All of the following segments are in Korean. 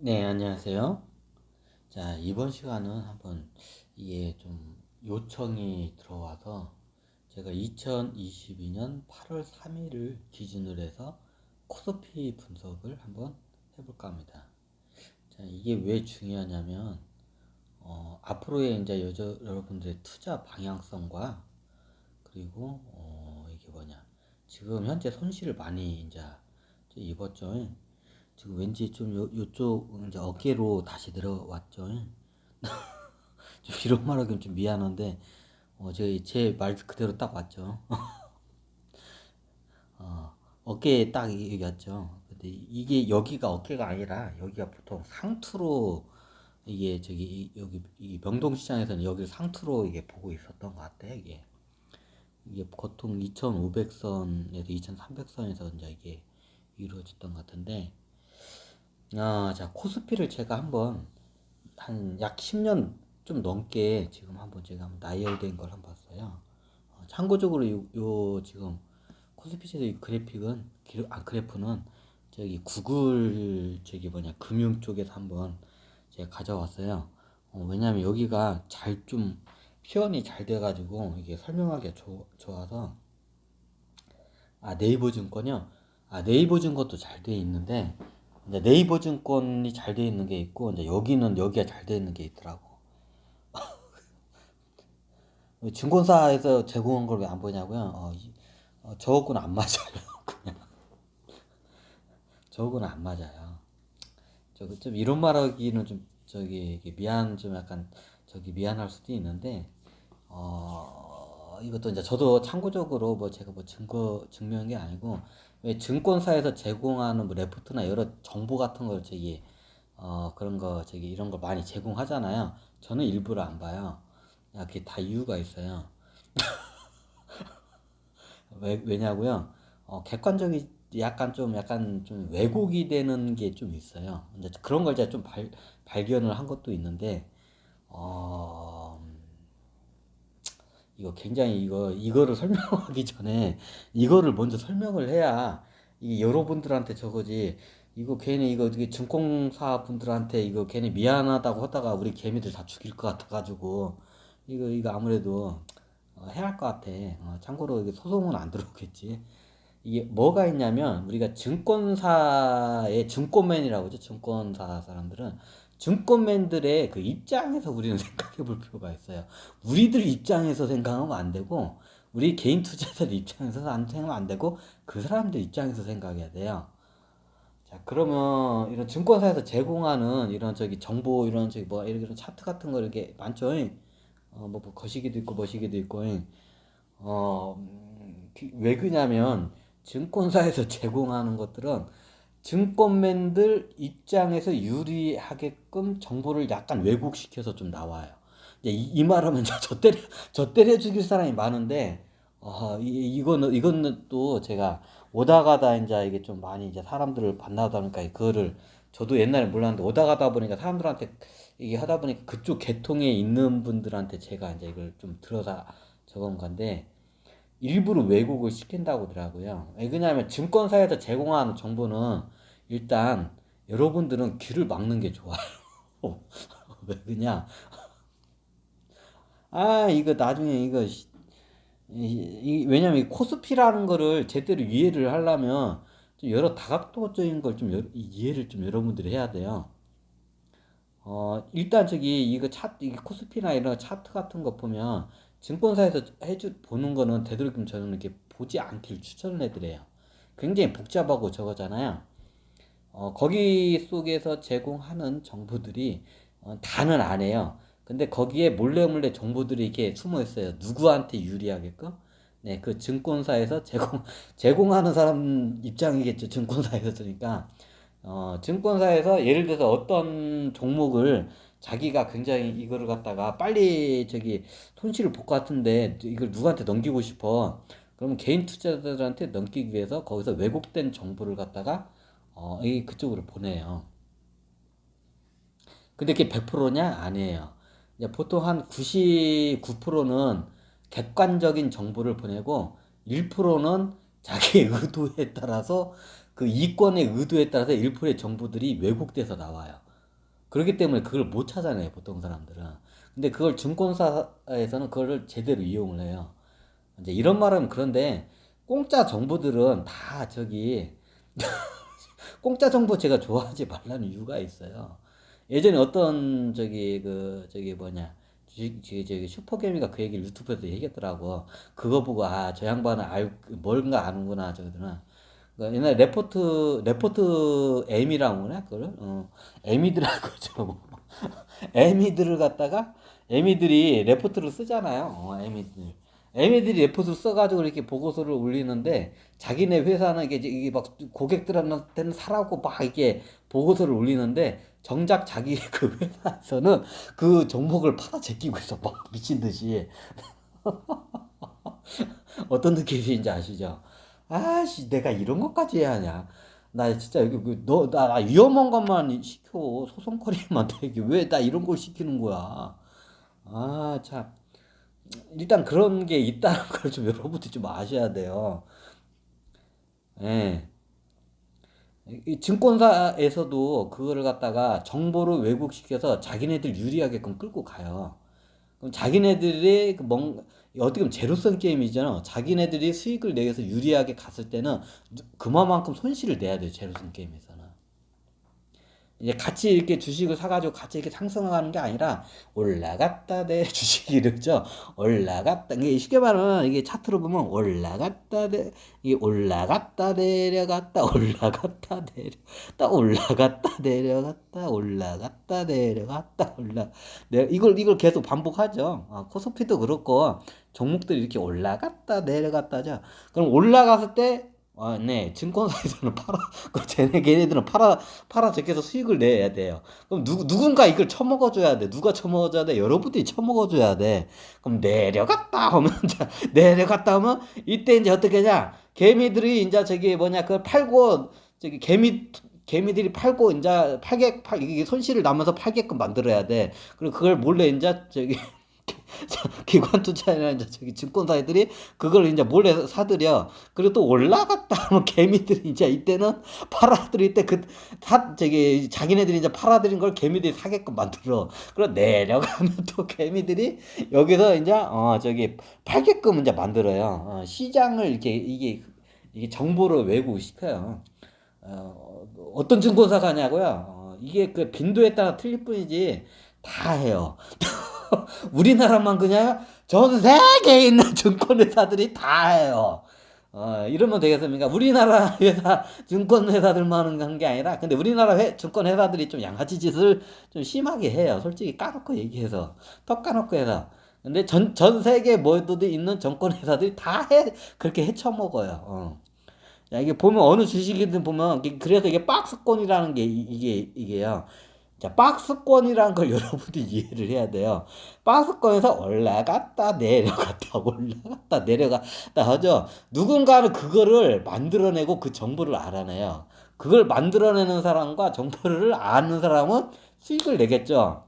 네, 안녕하세요. 자, 이번 시간은 한번 이게 좀 요청이 들어와서 제가 2022년 8월 3일을 기준으로 해서 코스피 분석을 한번 해볼까 합니다. 자, 이게 왜 중요하냐면, 앞으로의 이제 여러분들의 투자 방향성과 그리고, 이게 뭐냐. 지금 현재 손실을 많이 이제 입었죠. 지금 왠지 좀 요쪽 이제 어깨로 다시 들어왔죠. 좀 이런 말하기는 좀 미안한데, 제 말 그대로 딱 왔죠. 어깨에 딱 여기 왔죠. 근데 이게 여기가 어깨가 아니라 여기가 보통 상투로 이게 여기 이 명동시장에서는 여기를 상투로 이게 보고 있었던 것 같아요. 이게 보통 2,500선에서 2,300선에서 이제 이게 이루어졌던 것 같은데, 자, 코스피를 제가 한번 한 약 10년 좀 넘게 지금 한번 제가 한번 나열된 걸 한번 봤어요. 참고적으로 지금 코스피에서 이 그래프는 저기 구글 금융 쪽에서 한번 제가 가져왔어요. 왜냐면 여기가 잘 좀 표현이 잘 돼가지고 이게 설명하기가 좋아서. 네이버 증권이요. 네이버 증권도 잘 돼 있는데 이제 네이버 증권이 잘 돼 있는 게 있고 이제 여기가 잘 돼 있는 게 있더라고. 증권사에서 제공한 걸 왜 안 보냐고요? 저거는 안 맞아요. 저거는 안 맞아요. 저거 좀 이런 말하기는 좀 이게 좀 약간 미안할 수도 있는데, 이것도 이제 저도 참고적으로 뭐 제가 뭐 증명한 게 아니고, 왜 증권사에서 제공하는 뭐 레포트나 여러 정보 같은 걸 그런 거 이런 거 많이 제공하잖아요. 저는 일부러 안 봐요. 그게 다 이유가 있어요. 왜냐고요? 객관적이 약간 좀 왜곡이 되는 게 좀 있어요. 이제 그런 걸 제가 좀 발견을 한 것도 있는데, 어, 이거 굉장히 이거를 설명하기 전에 이거를 먼저 설명을 해야 이 여러분들한테 저거지. 이거 괜히 이거 어떻게 증권사 분들한테 이거 괜히 미안하다고 하다가 우리 개미들 다 죽일 것 같아가지고 이거 아무래도 해야 할 것 같아. 참고로 이게 소송은 안 들어오겠지. 이게 뭐가 있냐면 우리가 증권사의 증권맨이라고 하죠. 증권사 사람들은 증권맨들의 그 입장에서 우리는 생각해 볼 필요가 있어요. 우리들 입장에서 생각하면 안 되고 우리 개인 투자자들 입장에서 생각하면 안 되고 그 사람들 입장에서 생각해야 돼요. 자, 그러면 이런 증권사에서 제공하는 이런 정보 이런 이런 차트 같은 거 이렇게 많죠. 뭐 거시기도 있고 머시기도 있고. 왜 그러냐면 증권사에서 제공하는 것들은 증권맨들 입장에서 유리하게끔 정보를 약간 왜곡시켜서 좀 나와요. 이제 이 말하면 저 때려 죽일 사람이 많은데, 이거는 또 제가 오다 가다 이제 이게 좀 많이 이제 사람들을 만나다 보니까 그거를 저도 옛날에 몰랐는데 오다 가다 보니까 사람들한테 이게 하다 보니까 그쪽 계통에 있는 분들한테 제가 이제 이걸 좀 들어서 적은 건데, 일부러 왜곡을 시킨다고 하더라고요. 왜 그러냐면 증권사에서 제공하는 정보는 일단 여러분들은 귀를 막는 게 좋아요. 왜 그냐? 이거 나중에 왜냐면 이 코스피라는 거를 제대로 이해를 하려면 좀 여러 다각도적인 걸 좀 이해를 좀 여러분들이 해야 돼요. 일단 이게 코스피나 이런 차트 같은 거 보면 증권사에서 보는 거는 되도록이면 저는 이렇게 보지 않길 추천을 해드려요. 굉장히 복잡하고 저거잖아요. 거기 속에서 제공하는 정보들이 다는 안 해요. 근데 거기에 몰래 몰래 정보들이 이렇게 숨어 있어요. 누구한테 유리하게끔? 네, 그 증권사에서 제공하는 사람 입장이겠죠. 증권사에서. 그러니까 증권사에서 예를 들어서 어떤 종목을 자기가 굉장히 이거를 갖다가 빨리 손실을 볼 것 같은데 이걸 누구한테 넘기고 싶어. 그러면 개인 투자자들한테 넘기기 위해서 거기서 왜곡된 정보를 갖다가 그쪽으로 보내요. 근데 그게 100%냐? 아니에요. 이제 보통 한 99%는 객관적인 정보를 보내고 1%는 자기의 의도에 따라서 그 이권의 의도에 따라서 1%의 정보들이 왜곡돼서 나와요. 그렇기 때문에 그걸 못 찾아내요, 보통 사람들은. 근데 그걸 증권사에서는 그거를 제대로 이용을 해요. 이제 이런 말은 그런데 공짜 정보들은 다 저기 공짜 정보 제가 좋아하지 말라는 이유가 있어요. 예전에 어떤 저기 뭐냐 저기 슈퍼개미가 그 얘기를 유튜브에서 얘기했더라고. 그거 보고 아 저 양반은 뭔가 아는구나 저거구나. 그 옛날 레포트 에미라고 그러나 그거를 에미들하고 좀 에미들을 갖다가 에미들이 레포트를 쓰잖아요. 에미들이 레포트를 써가지고 이렇게 보고서를 올리는데 자기네 회사는 이게 막 고객들한테는 사라고 막 이렇게 보고서를 올리는데 정작 자기 그 회사에서는 그 종목을 팔아 제끼고 있어 막 미친 듯이. 어떤 느낌인지 아시죠? 아씨 내가 이런 것까지 해야 하냐? 나 진짜 여기 나 위험한 것만 시켜 소송거리만 되게 왜 나 이런 걸 시키는 거야? 아 참. 일단 그런 게 있다는 걸 좀 여러분들 좀 아셔야 돼요. 예. 이 증권사에서도 그거를 갖다가 정보를 왜곡시켜서 자기네들 유리하게끔 끌고 가요. 그럼 자기네들이 어떻게 보면 제로섬 게임이잖아. 자기네들이 수익을 내서 유리하게 갔을 때는 그만큼 손실을 내야 돼요. 제로섬 게임에서는. 이제 같이 이렇게 주식을 사가지고 같이 이렇게 상승하는 게 아니라 올라갔다 내 주식이 이렇죠. 올라갔다 이게 쉽게 말하면 이게 차트로 보면 올라갔다 내 이게 올라갔다 내려갔다 올라갔다 내려갔다 올라갔다 내려갔다 올라갔다 내려갔다 올라 이걸 계속 반복하죠. 코스피도 그렇고 종목들이 이렇게 올라갔다 내려갔다죠. 그럼 올라갔을 때 네. 증권사에서는 걔네들은 팔아 제껴서 수익을 내야 돼요. 그럼 누군가 이걸 처먹어줘야 돼. 누가 처먹어줘야 돼? 여러분들이 처먹어줘야 돼. 그럼 내려갔다 하면, 내려갔다 하면, 이때 이제 어떻게 하냐? 개미들이 이제 저기 뭐냐, 그걸 팔고, 저기 개미들이 팔고, 이제 이게 손실을 나면서 팔게끔 만들어야 돼. 그리고 그걸 몰래 이제 저기, 기관 투자나 이제 저기 증권사들이 그걸 이제 몰래 사들여. 그리고 또 올라갔다 하면 개미들이 이제 이때는 팔아들일 때 저기 자기네들이 이제 팔아들인 걸 개미들이 사게끔 만들어. 그리고 내려가면 또 개미들이 여기서 이제 저기 팔게끔 이제 만들어요. 시장을 이렇게 이게 정보를 왜곡시켜요. 어떤 증권사가 하냐고요? 이게 그 빈도에 따라 틀릴 뿐이지 다 해요. 우리나라만 그냥 전 세계에 있는 증권회사들이 다 해요. 이러면 되겠습니까? 우리나라 회사, 증권회사들만 한 게 아니라, 근데 우리나라 증권회사들이 좀 양아치 짓을 좀 심하게 해요. 솔직히 까놓고 얘기해서. 턱 까놓고 해서. 근데 전 세계 모두도 있는 증권회사들이 다 그렇게 헤쳐먹어요. 자, 이게 보면 어느 주식이든 보면, 그래서 이게 박스권이라는 게, 이게요. 자, 박스권이라는 걸 여러분들이 이해를 해야 돼요. 박스권에서 올라갔다 내려갔다 올라갔다 내려갔다 하죠. 누군가는 그거를 만들어내고 그 정보를 알아내요. 그걸 만들어내는 사람과 정보를 아는 사람은 수익을 내겠죠.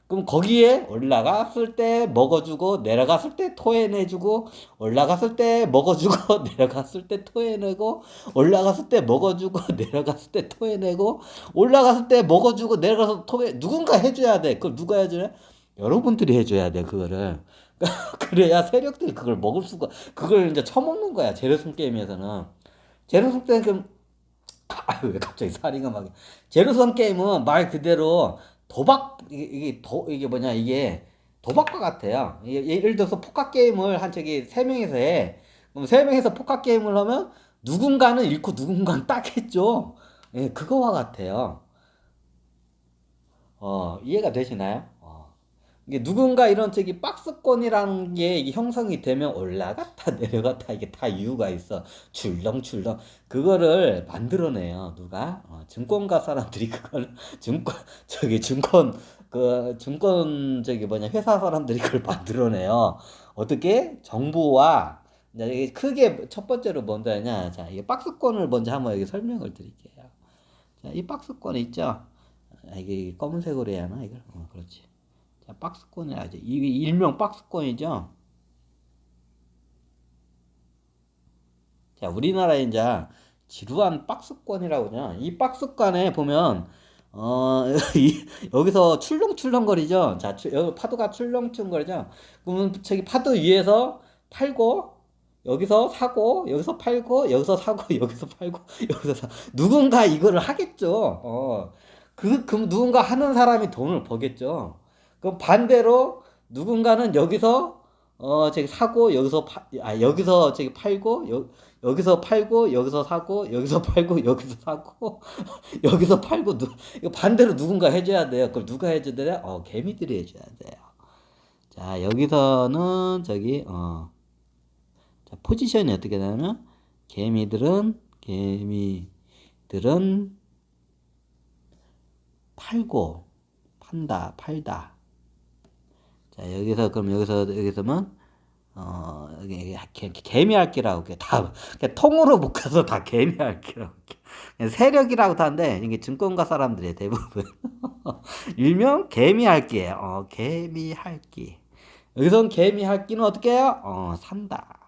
그럼 거기에 올라갔을 때 먹어주고 내려갔을 때 토해내주고 올라갔을 때 먹어주고 내려갔을 때 토해내고 올라갔을 때 먹어주고 내려갔을 때 토해내고 올라갔을 때 먹어주고 내려가서 토해 누군가 해줘야 돼. 그걸 누가 해줘야? 여러분들이 해줘야 돼 그거를. 그래야 세력들이 그걸 먹을 수가 그걸 이제 처먹는 거야 제로섬 게임에서는. 제로섬 게임 왜 갑자기 살인가 막 제로섬 게임은 말 그대로 도박 이게 뭐냐 이게 도박과 같아요. 예를 들어서 포카 게임을 한 저기 세 명이서 해. 그럼 세 명이서 포카 게임을 하면 누군가는 잃고 누군가는 따겠죠. 예, 그거와 같아요. 이해가 되시나요? 이게 누군가 이런 저기 박스권이라는 게 이게 형성이 되면 올라갔다 내려갔다 이게 다 이유가 있어. 출렁출렁 그거를 만들어내요. 누가? 증권가 사람들이 그걸 증권 저기 뭐냐 회사 사람들이 그걸 만들어내요. 어떻게? 정보와 이제 이게 크게 첫 번째로 먼저 하냐? 자, 이 박스권을 먼저 한번 여기 설명을 드릴게요. 자, 이 박스권 있죠? 이게 검은색으로 해야 하나 이걸? 그렇지. 자, 박스권이 아주 이게 일명 박스권이죠. 자, 우리나라에 이제 지루한 박스권이라고 하죠. 이 박스권에 보면 여기서 출렁출렁거리죠. 자, 여기 파도가 출렁출렁거리죠. 그러면 저기 파도 위에서 팔고, 여기서 사고, 여기서 팔고, 여기서 사고, 여기서 팔고, 여기서 사. 누군가 이거를 하겠죠. 그럼 누군가 하는 사람이 돈을 벌겠죠. 그럼 반대로 누군가는 여기서 저기 사고 여기서 저기 팔고 여기서 팔고 여기서 사고 여기서 팔고 여기서 사고 여기서 팔고 이거 반대로 누군가 해줘야 돼요. 그럼 누가 해줘야 돼요? 개미들이 해줘야 돼요. 자, 여기서는 저기 자, 포지션이 어떻게 되냐면 개미들은 팔고 팔다. 자, 여기서면 여기 개미핥기라고 다 그냥 통으로 묶어서 다 개미핥기라고 세력이라고 하는데 이게 증권가 사람들이 대부분 일명 개미핥기예요. 개미핥기. 여기선 개미핥기는 어떻게 해요? 산다.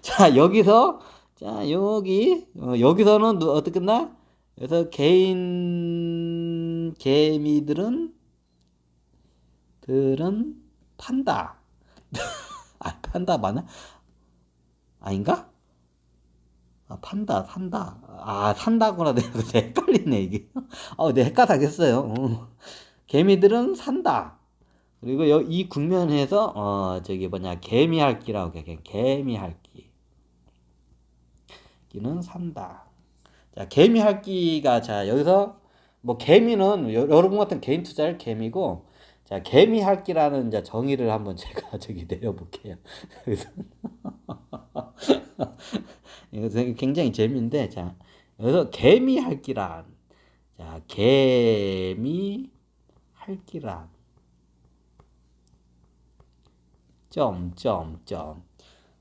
자, 여기서는 어떻게 끝나? 그래서 개미들은 판다. 판다 맞나? 아닌가? 산다. 산다구나. 내가 헷갈리네, 이게. 내가 헷갈리겠어요. 개미들은 산다. 그리고 이 국면에서, 저기 개미핥기라고 해. 개미핥기. 기는 산다. 자, 개미핥기가, 자, 여기서, 개미는, 여러분 같은 개인 투자를 개미고, 자, 개미핥기라는 이제 정의를 한번 제가 저기 내려볼게요. 그래서 이거 굉장히 재미있는데, 자, 여기서 개미핥기란, 자, 개미핥기란, 점점점.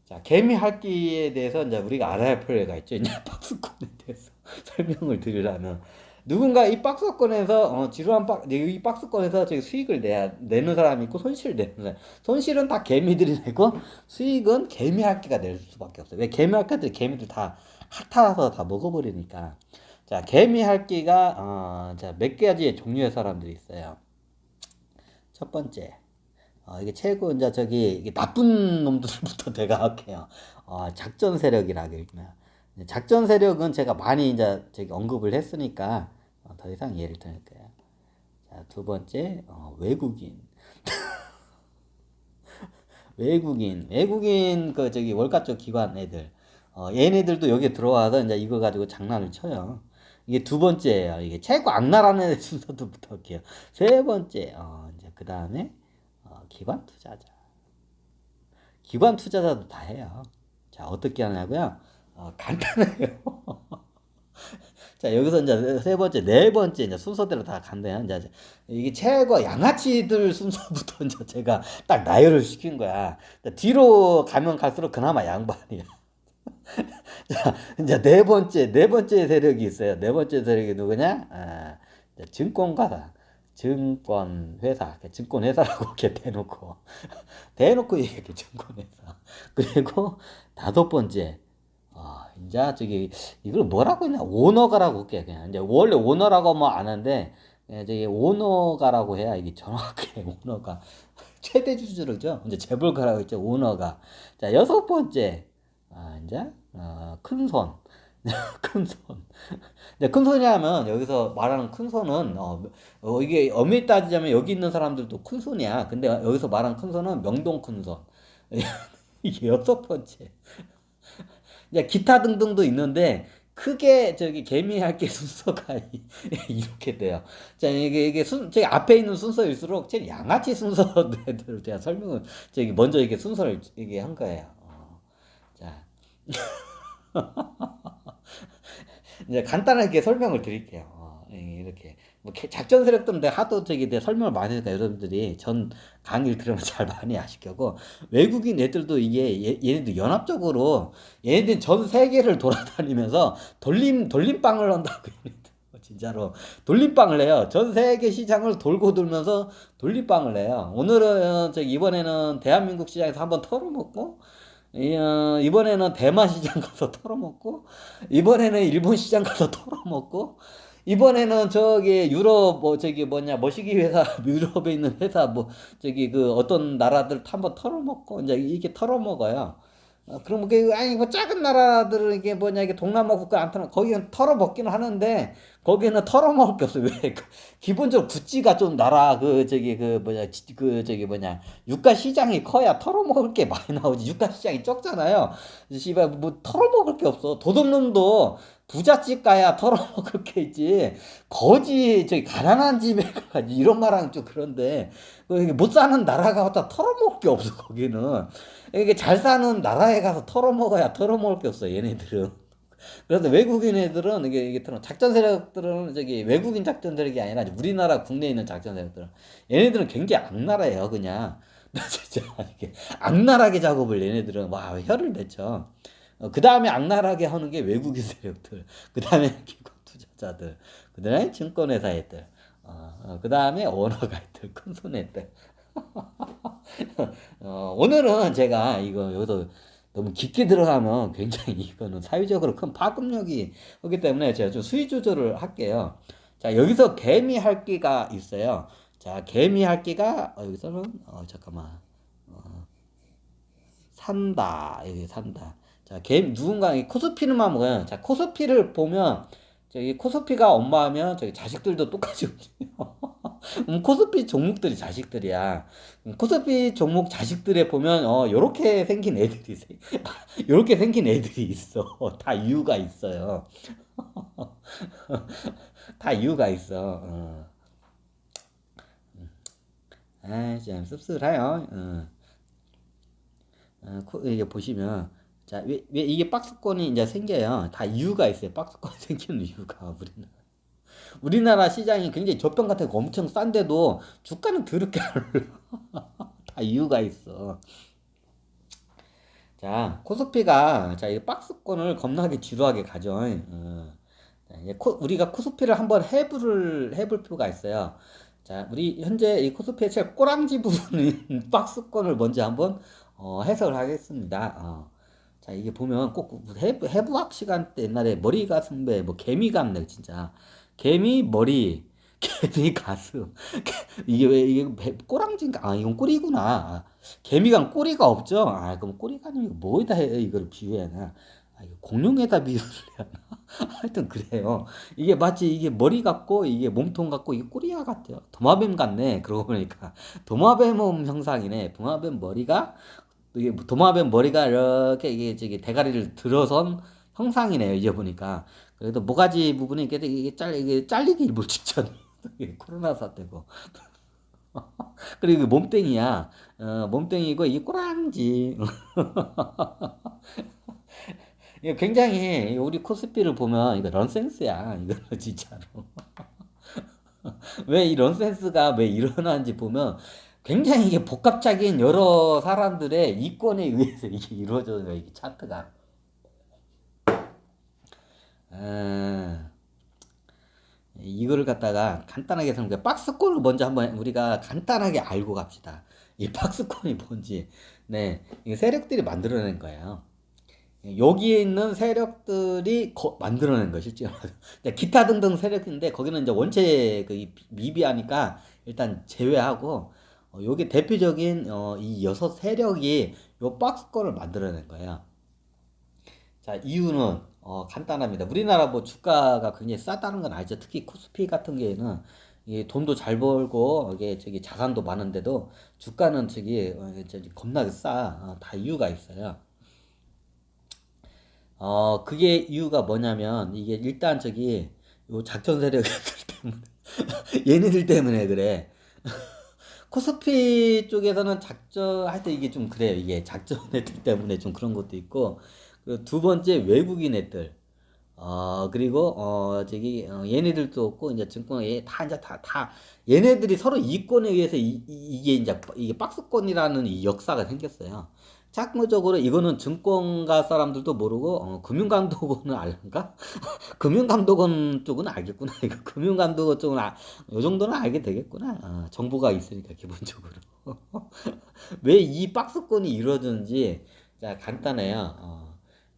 자, 개미핥기에 대해서 이제 우리가 알아야 할 필요가 있죠. 이제 박스권에 대해서 설명을 드리려면. 누군가 이 박스권에서 이 박스권에서 저기 수익을 내는 사람이 있고 손실을 내는 사람. 손실은 다 개미들이 내고 수익은 개미핥기가 낼 수밖에 없어요. 왜 개미들 다 핥아서 다 먹어버리니까. 자, 개미핥기가 자, 몇 가지의 종류의 사람들이 있어요. 첫 번째. 이게 최고 이제 이게 나쁜 놈들부터 내가 할게요. 작전 세력이라고 읽으면. 작전 세력은 제가 많이 이제 언급을 했으니까 더 이상 예를 들 거예요. 자, 두 번째 외국인. 외국인 월가 쪽 기관 애들. 얘네들도 여기 들어와서 이제 이거 가지고 장난을 쳐요. 이게 두 번째예요. 이게 최고 악랄한 순서부터 할게요. 세 번째, 이제 그 다음에 기관 투자자. 기관 투자자도 다 해요. 자, 어떻게 하냐고요? 간단해요. 자, 여기서 이제 세 번째, 네 번째 이제 순서대로 다 간대요. 이제 이게 최고 양아치들 순서부터 이제 제가 딱 나열을 시킨 거야. 뒤로 가면 갈수록 그나마 양반이야. 자, 이제 네 번째 세력이 있어요. 네 번째 세력이 누구냐? 증권가다. 증권회사라고 이렇게 대놓고 얘기해, 증권회사. 그리고 다섯 번째, 이제 이걸 뭐라고 했나? 오너가라고 할게, 그냥. 이제 원래 오너라고 뭐 아는데, 오너가라고 해야 이게 정확해, 오너가. 최대 주주로죠? 이제 재벌가라고 했죠, 오너가. 자, 여섯 번째, 이제, 큰 손. 큰 손. 이제 큰 손이라면 여기서 말하는 큰 손은 이게 엄밀히 따지자면 여기 있는 사람들도 큰 손이야. 근데 여기서 말하는 큰 손은 명동 큰 손. 이게 여섯 번째. 이제 기타 등등도 있는데 크게 개미핥기 순서가 이렇게 돼요. 자, 이게 저기 앞에 있는 순서일수록 제일 양아치 순서대로 제가 설명을 먼저 이게 순서를 이게 한 거예요. 자. 이제 간단하게 설명을 드릴게요. 이렇게 작전 세력들은 내가 하도 내 설명을 많이 하니까 여러분들이 전 강의를 들으면 잘 많이 아실 거고, 외국인 애들도 얘네들 연합적으로 얘네들 전 세계를 돌아다니면서 돌림방을 한다고. 진짜로 돌림방을 해요. 전 세계 시장을 돌면서 돌림방을 해요. 오늘은 이번에는 대한민국 시장에서 한번 털어먹고, 이번에는 대만 시장 가서 털어먹고, 이번에는 일본 시장 가서 털어먹고, 이번에는 저기 유럽 뭐 저기 뭐냐 머시기 회사 유럽에 있는 회사 뭐 저기 그 어떤 나라들 한번 털어먹고 이제 이게 털어먹어요. 그럼 그 아니 뭐 작은 나라들은 이게 뭐냐 이게 동남아 국가 안 털어 거기는 털어먹기는 하는데 거기는 털어먹을 게 없어. 왜? 기본적으로 구찌가 좀 나라 그 저기 그 뭐냐 그 저기 뭐냐 유가 시장이 커야 털어먹을 게 많이 나오지. 유가 시장이 적잖아요. 씨발 뭐 털어먹을 게 없어. 도둑놈도 부잣집 가야 털어먹을 게 있지. 거지 저기 가난한 집에 가지 이런 말하면 좀 그런데 못 사는 나라가 갖다 털어먹을 게 없어 거기는. 이게 잘 사는 나라에 가서 털어먹어야 털어먹을 게 없어 얘네들은. 그래서 외국인 애들은 이게 작전 세력들은 저기 외국인 작전 세력이 아니라 우리나라 국내에 있는 작전 세력들은 얘네들은 굉장히 악랄해요 그냥. 나 진짜 이게 악랄하게 작업을 얘네들은 와 혀를 맺혀. 그 다음에 악랄하게 하는 게 외국인 세력들, 그 다음에 기관 투자자들, 그 다음에 증권회사 애들, 그 다음에 오너가 애들, 큰 손 애들. 오늘은 제가 이거 여기서 너무 깊게 들어가면 굉장히 이거는 사회적으로 큰 파급력이 오기 때문에 제가 좀 수위 조절을 할게요. 자, 여기서 개미핥기가 있어요. 자, 개미핥기가 여기서는 잠깐만 산다 여기 산다. 자, 누군가 코스피는만 먹어요. 자, 코스피를 보면 저기 코스피가 엄마하면 저기 자식들도 똑같이 움직여. 코스피 종목들이 자식들이야. 코스피 종목 자식들에 보면 요렇게 생긴 애들이 요렇게 생긴 애들이 있어. 다 이유가 있어요. 다 이유가 있어. 아, 참 씁쓸해요. 이게 보시면 자, 왜 이게 박스권이 이제 생겨요? 다 이유가 있어요. 박스권이 생기는 이유가 우리나라 시장이 굉장히 저평 같은 거 엄청 싼데도 주가는 더럽게 안 올라. 다 이유가 있어. 자, 코스피가 자, 이 박스권을 겁나게 지루하게 가죠. 자, 우리가 코스피를 한번 해볼 필요가 있어요. 자, 우리 현재 이 코스피의 제일 꼬랑지 부분인 박스권을 먼저 한번 해석을 하겠습니다. 자, 이게 보면 꼭 해부학 시간 때 옛날에 머리가 승배, 뭐 개미 같네, 진짜. 개미 머리, 개미 가슴. 이게 왜, 이게 꼬랑지인가? 아, 이건 꼬리구나. 개미가 꼬리가 없죠? 아, 그럼 꼬리가 아니면 뭐에다 이걸 비유해야 이거 공룡에다 비유를 해야 하나? 하여튼 그래요. 이게 마치 이게 머리 같고, 이게 몸통 같고, 이게 꼬리가 같아요. 도마뱀 같네. 그러고 보니까. 도마뱀 몸 형상이네. 도마뱀 머리가 이게 도마뱀 머리가 이렇게 이게 저기 대가리를 들어선 형상이네요. 이제 보니까. 그래도 모가지 부분이 이게 잘리기 일부 직전. 코로나 사태고. 그리고 몸땡이야. 몸땡이고 이게 꼬랑지. 이거 굉장히 우리 코스피를 보면 이거 넌센스야. 이거 진짜로. 왜 이 넌센스가 왜 일어나는지 보면 굉장히 이게 복합적인 여러 사람들의 이권에 의해서 이게 이루어져요. 이게 차트가. 이거를 갖다가 간단하게 설명, 박스권을 먼저 한번 우리가 간단하게 알고 갑시다. 이 박스권이 뭔지. 네, 이 세력들이 만들어낸 거예요. 여기에 있는 세력들이 만들어낸 거 실제로. 기타 등등 세력인데 거기는 이제 원체 미비하니까 일단 제외하고 요게 대표적인 이 6세력이 요 박스권을 만들어낸 거예요. 자, 이유는 간단합니다. 우리나라 뭐 주가가 굉장히 싸다는 건 알죠. 특히 코스피 같은 경우에는 이 돈도 잘 벌고 이게 저기 자산도 많은데도 주가는 저기 겁나게 싸. 다 이유가 있어요. 그게 이유가 뭐냐면 이게 일단 저기 요 작전 세력들 때문에 얘네들 때문에 그래. 코스피 쪽에서는 하여튼 이게 좀 그래요. 이게 작전 애들 때문에 좀 그런 것도 있고, 그리고 두 번째 외국인 애들, 그리고, 얘네들도 없고, 이제 증권에 다, 얘네들이 서로 이권에 의해서 이게 이제, 이게 박스권이라는 이 역사가 생겼어요. 참고적으로 이거는 증권가 사람들도 모르고, 금융감독원은 알까? 금융감독원 쪽은 알겠구나. 이거 금융감독원 쪽은 요 정도는 알게 되겠구나. 정보가 있으니까 기본적으로. 왜 이 박스권이 이루어지는지 자, 간단해요.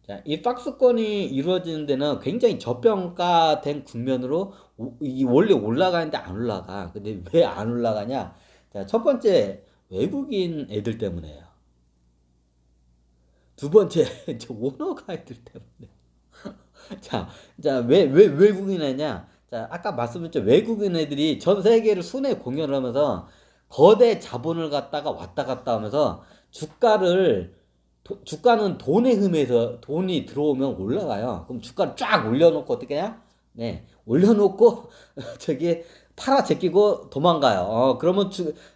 자, 이 박스권이 이루어지는 데는 굉장히 저평가된 국면으로 이게 원래 올라가는데 안 올라가. 근데 왜 안 올라가냐? 자, 첫 번째 외국인 애들 때문에요. 두 번째 저 오너가 애들 때문에. 자, 왜 외국인 애냐? 자, 아까 말씀드렸죠. 외국인 애들이 전 세계를 순회 공연을 하면서 거대 자본을 갖다가 왔다 갔다 하면서 주가를 주가는 돈에 흠해서 돈이 들어오면 올라가요. 그럼 주가를 쫙 올려놓고 어떻게 해야? 네, 올려놓고 저기 팔아 제끼고 도망가요. 그러면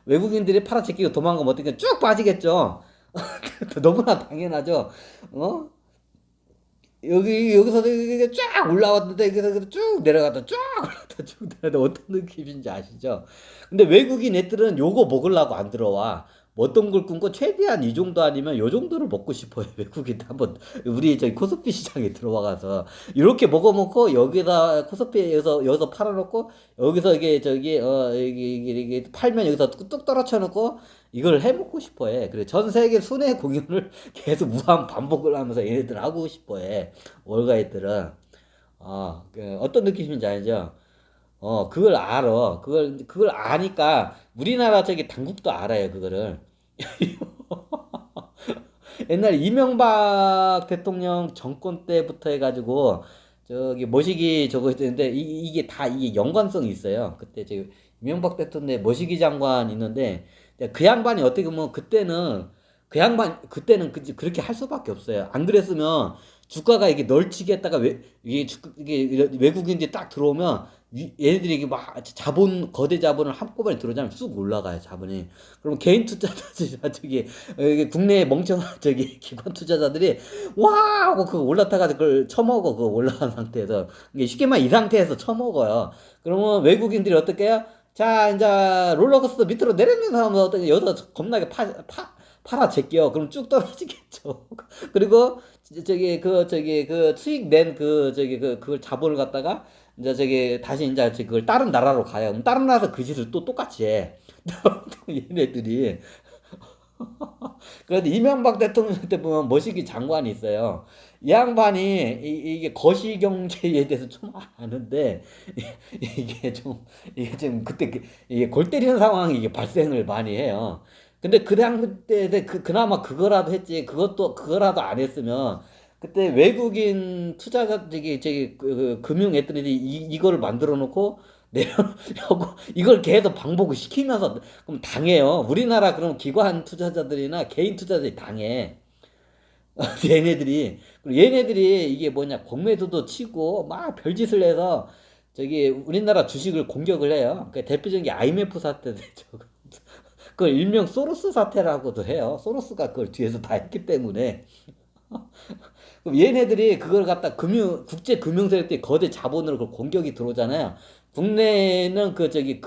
외국인들이 팔아 제끼고 도망가면 어떻게 쭉 빠지겠죠. 너무나 당연하죠. 어? 여기서 이게 쫙 올라왔는데 여기서 쭉 내려갔다 쭉 올라갔다 쭉 내려갔다 어떤 느낌인지 아시죠? 근데 외국인 애들은 요거 먹으려고 안 들어와. 뭐 어떤 걸 끊고 최대한 이 정도 아니면 요 정도를 먹고 싶어요. 외국인 한번 우리 저기 코스피 시장에 들어와가서 이렇게 먹어먹고 여기다 여기서 팔아놓고 여기서 이게 저기 이게 팔면 여기서 뚝 떨어져 놓고 이걸 해먹고 싶어 해. 그래 전 세계 순회 공연을 계속 무한 반복을 하면서 얘네들 하고 싶어 해. 월가이들은 어떤 느낌인지 알죠? 그걸 알아. 그걸 아니까 우리나라 저기 당국도 알아요. 그거를. 옛날 이명박 대통령 정권 때부터 해가지고 저기 머시기 저거 있는데 이게 다 이게 연관성이 있어요. 그때 저 이명박 대통령 머시기 장관 있는데 그 양반이 어떻게 보면 그때는 그렇게 할 수밖에 없어요. 안 그랬으면 주가가 이게 널치게 했다가 이게 외국인들이 딱 들어오면 얘네들이 이게 막 거대 자본을 한꺼번에 들어오자면 쑥 올라가요, 자본이. 그럼 개인 투자자들 저기 이게 국내 멍청한 저기 기관 투자자들이 와 하고 그거 올라타가지고 그걸 처먹어. 그거 올라간 상태에서 이게 쉽게 말해 이 상태에서 처먹어요. 그러면 외국인들이 어떻게 해요? 자, 이제 롤러코스터 밑으로 내리면서 하면 어떻게 여기서 겁나게 팔아 제껴. 그럼 쭉 떨어지겠죠. 그리고 저기 그 수익 낸 그걸 자본을 갖다가 이제 저기 다시 이제 그걸 다른 나라로 가요. 그럼 다른 나라에서 그 짓을 또 똑같이 해. 얘네들이. 그래도 이명박 대통령 때 보면 머시기 장관이 있어요. 이 양반이 이게 거시경제에 대해서 좀 아는데 이게 좀 그때 이게 골 때리는 상황이 이게 발생을 많이 해요. 근데 그 당시 때 그나마 그거라도 했지. 그거라도 안 했으면 그때 외국인 투자자 금융 애들이 이거를 만들어 놓고 내려고 이걸 계속 반복을 시키면서 그럼 당해요. 우리나라 그럼 기관 투자자들이나 개인 투자자들이 당해. 얘네들이 이게 뭐냐 공매도도 치고 막 별짓을 해서 저기 우리나라 주식을 공격을 해요. 그 대표적인 게 IMF 사태 저거. 그걸 일명 소로스 사태라고도 해요. 소로스가 그걸 뒤에서 다 했기 때문에. 그럼 얘네들이 그걸 갖다 국제 금융 세력들이 거대 자본으로 그 공격이 들어오잖아요. 국내는 그 저기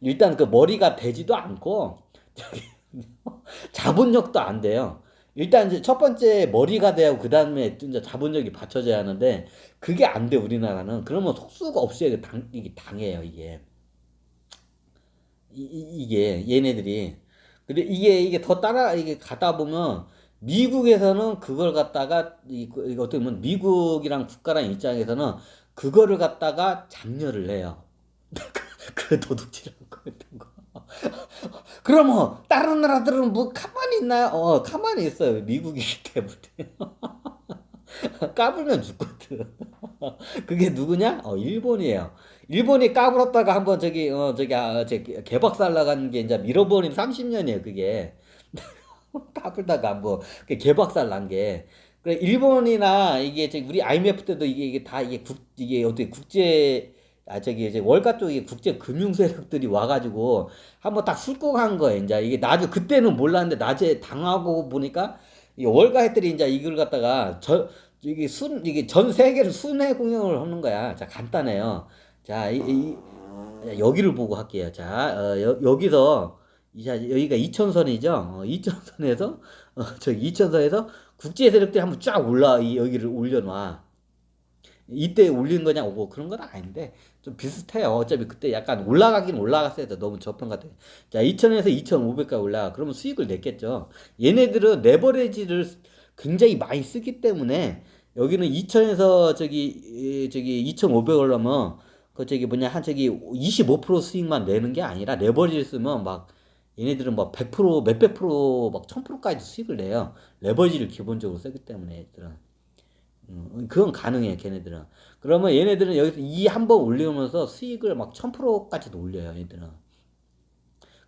일단 그 머리가 되지도 않고 저기 자본력도 안 돼요. 일단 이제 첫 번째 머리가 돼야 그 다음에 이제 자본력이 받쳐져야 하는데 그게 안 돼 우리나라는. 그러면 속수가 없어요. 이게 당해요 이게. 이게 얘네들이. 근데 이게 더 따라 이게 가다 보면 미국에서는 그걸 갖다가 이거 어떻게 보면 미국이랑 국가랑 입장에서는 그거를 갖다가 장려를 해요. 그 도둑질하고 했던 거. 그러면 다른 나라들은 뭐 가만히 있나요? 가만히 있어요. 미국이기 때문에. 까불면 죽거든. 그게 누구냐? 일본이에요. 일본이 까불었다가 한번 저기 개박살 나간 게 이제 밀어버린 30년이에요, 그게. 까불다가 한번 개박살 난 게. 그래, 일본이나 이게 우리 IMF 때도 이게 다 이게 어떻게 저기 이제 월가 쪽에 국제 금융 세력들이 와가지고 한번 딱 술국한 거예요. 이제 이게 그때는 몰랐는데 낮에 당하고 보니까 이 월가 애들이 이제 이걸 갖다가 이게 전 세계를 순회 공연을 하는 거야. 자, 간단해요. 자, 여기를 보고 할게요. 자, 여기서 여기가 이천선이죠. 이천선에서 저기 이천선에서 국제 세력들이 한번 쫙 여기를 올려놔. 이때 올리는 거냐, 뭐 그런 건 아닌데 좀 비슷해요. 어차피 그때 약간 올라가긴 올라갔어야 돼. 너무 저평 같아. 자, 2000에서 2500까지 올라가. 그러면 수익을 냈겠죠. 얘네들은 레버리지를 굉장히 많이 쓰기 때문에 여기는 2000에서 저기 2500 올라면 그 저기 뭐냐 한 저기 25% 수익만 내는 게 아니라 레버리지를 쓰면 막 얘네들은 막 100% 몇백 프로 막 1000%까지 수익을 내요. 레버리지를 기본적으로 쓰기 때문에 얘들은. 그건 가능해, 걔네들은. 그러면 얘네들은 여기서 이 한 번 올리면서 수익을 막 1000%까지도 올려요, 얘네들은.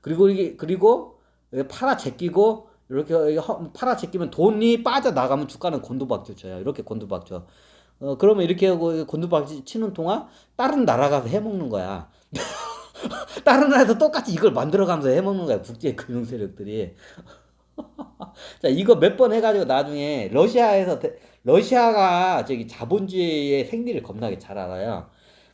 그리고 팔아 제끼고, 이렇게 팔아 제끼면 돈이 빠져나가면 주가는 곤두박질 쳐요. 이렇게 곤두박질. 그러면 이렇게 하고 곤두박질 치는 동안 다른 나라 가서 해먹는 거야. 다른 나라에서 똑같이 이걸 만들어가면서 해먹는 거야, 국제 금융 세력들이. 자, 이거 몇 번 해가지고 나중에 러시아가 저기 자본주의의 생리를 겁나게 잘 알아요.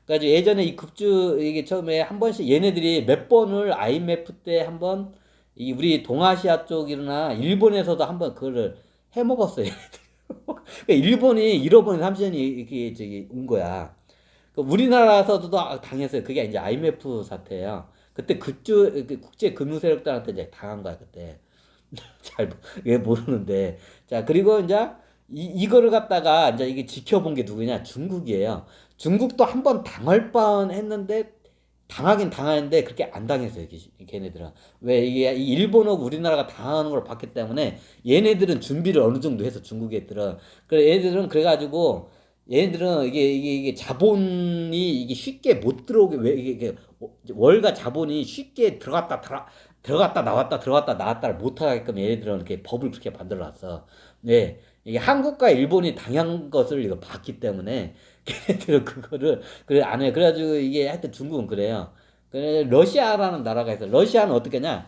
그래가지고 예전에 이 급주, 이게 처음에 한 번씩 얘네들이 몇 번을 IMF 때 한 번, 이 우리 동아시아 쪽이나 일본에서도 한 번 그거를 해먹었어요. 그러니까 일본이 잃어버린 30년이 이렇게 저기 온 거야. 우리나라에서도 당했어요. 그게 이제 IMF 사태예요. 그때 국제 금융 세력들한테 이제 당한 거야, 그때. 잘, 왜 모르는데. 자, 그리고 이제 이거를 갖다가 이제 이게 지켜본 게 누구냐? 중국이에요. 중국도 한 번 당할 뻔 했는데, 당하긴 당하는데 그렇게 안 당했어요, 걔네들은. 왜 이게 이 일본하고 우리나라가 당하는 걸 봤기 때문에 얘네들은 준비를 어느 정도 해서 중국 애들은. 그래, 얘네들은 그래가지고 얘네들은 이게 자본이 이게 쉽게 못 들어오게 왜 이게 월가 자본이 쉽게 들어갔다 나왔다 들어갔다 나왔다를 못 하게끔 얘네들은 이렇게 법을 그렇게 만들어 놨어. 네. 이게 한국과 일본이 당한 것을 이거 봤기 때문에 걔네들은 그거를 그래 안 해. 그래가지고 이게 하여튼 중국은 그래요. 그래 러시아라는 나라가 있어. 러시아는 어떻게 냐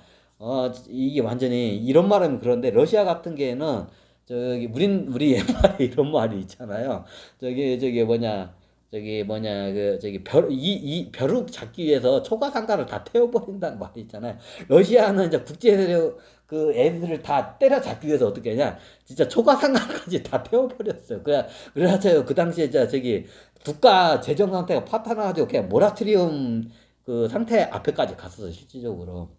이게 완전히 이런 말하면 그런데 러시아 같은 경우에는 우리 옛말에 이런 말이 있잖아요. 저기 벼룩 잡기 위해서 초가상가를 다 태워버린다는 말이 있잖아요. 러시아는 이제 국제세력 그 애들을 다 때려잡기 위해서 어떻게 하냐. 진짜 초가상가까지 다 태워버렸어요. 그래가지고 그 당시에 이제 저기 국가 재정 상태가 파탄나가지고 그냥 모라토리움 그 상태 앞에까지 갔었어, 실질적으로.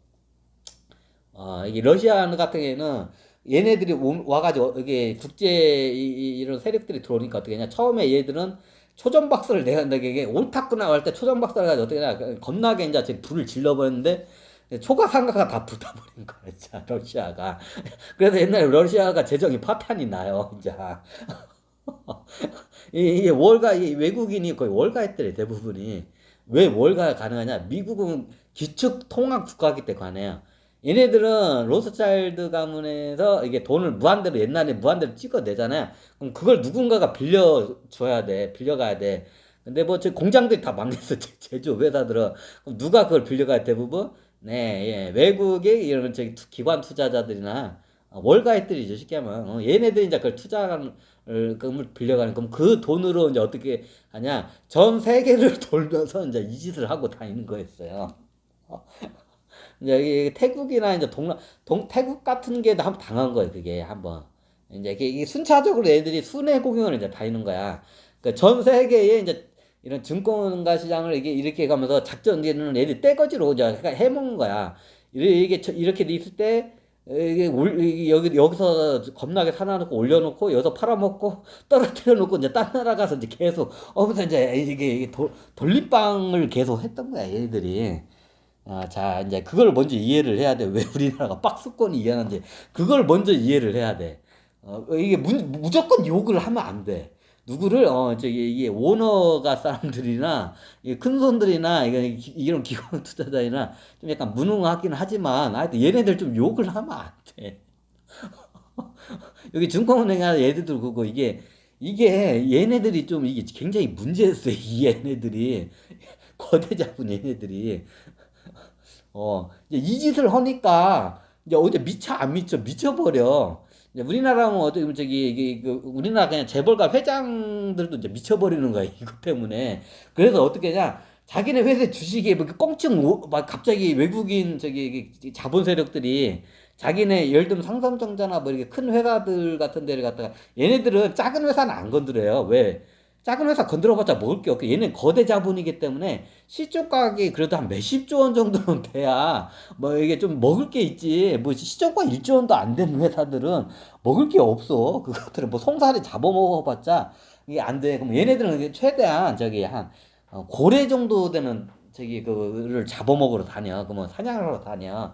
이게 러시아 같은 경우에는 얘네들이 와가지고 이게 이런 세력들이 들어오니까 어떻게 하냐. 처음에 얘들은 초전박사를 내간다. 이게 옳다구나 할 때 초전박사를 가지고 어떻게 하냐. 겁나게 이제 지금 불을 질러버렸는데 초가상가가 다 불타버린 거야, 진짜, 러시아가. 그래서 옛날에 러시아가 재정이 파탄이 나요, 이제. 이게 이 외국인이 거의 월가했더래, 대부분이. 왜 월가가 가능하냐? 미국은 기축 통합 국가이기 때문에 가능해요. 얘네들은 로스차일드 가문에서 이게 돈을 무한대로 옛날에 무한대로 찍어내잖아요. 그럼 그걸 누군가가 빌려줘야 돼. 빌려가야 돼. 근데 뭐 저 공장들이 다 망했어. 제조 회사들은. 그럼 누가 그걸 빌려가야 대부분? 네, 예. 외국의 이런 저기 기관 투자자들이나 월가액들이죠. 쉽게 하면. 얘네들이 이제 그걸 투자를 금을 빌려가는 그럼 그 돈으로 이제 어떻게 하냐? 전 세계를 돌면서 이제 이 짓을 하고 다니는 거였어요. 이제 이게 태국이나 이제 태국 같은 게도 한번 당한 거예요, 그게 한번. 이제 이게 순차적으로 애들이 순회 공연을 이제 다니는 거야. 그러니까 전 세계에 이제 이런 증권가 시장을 이렇게 가면서 작전기는 애들이 떼거지로 이제 해먹는 거야. 이렇게 돼 있을 때 이게 여기서 겁나게 사놔놓고 올려놓고 여기서 팔아먹고 떨어뜨려 놓고 이제 딴 나라 가서 이제 계속 그래서 이제 이게 돌림방을 계속 했던 거야, 얘들이. 자, 이제 그걸 먼저 이해를 해야 돼. 왜 우리나라가 박스권이 이해하는지. 그걸 먼저 이해를 해야 돼. 이게 무조건 욕을 하면 안 돼. 누구를, 이게 오너가 사람들이나, 큰 손들이나, 이런 기관 투자자이나, 좀 약간 무능하긴 하지만, 하여튼 얘네들 좀 욕을 하면 안 돼. 여기 증권은행 하는 얘들도 그거, 이게 얘네들이 좀 이게 굉장히 문제였어요. 이 얘네들이. 거대 자본 얘네들이. 이제 이 짓을 하니까, 이제 어제 미쳐, 안 미쳐, 미쳐버려. 이제 우리나라면 어떻게, 우리나라 그냥 재벌가 회장들도 이제 미쳐버리는 거야, 이것 때문에. 그래서 어떻게 하냐, 자기네 회사 주식에 뭐 꽁충, 막 갑자기 외국인, 자본 세력들이 자기네, 예를 들면 상삼정자나 뭐 이렇게 큰 회사들 같은 데를 갖다가, 얘네들은 작은 회사는 안 건드려요. 왜? 작은 회사 건드려봤자 먹을 게 없고 얘는 거대 자본이기 때문에 시총 가격이 그래도 한 몇십조 원 정도는 돼야 뭐 이게 좀 먹을 게 있지. 뭐 시총가 1조 원도 안 되는 회사들은 먹을 게 없어. 그것들은 뭐 송사리 잡아먹어봤자 이게 안 돼. 그럼 얘네들은 이게 최대한 저기 한 고래 정도 되는 저기 그를 잡아먹으러 다녀. 그러면 사냥하러 다녀.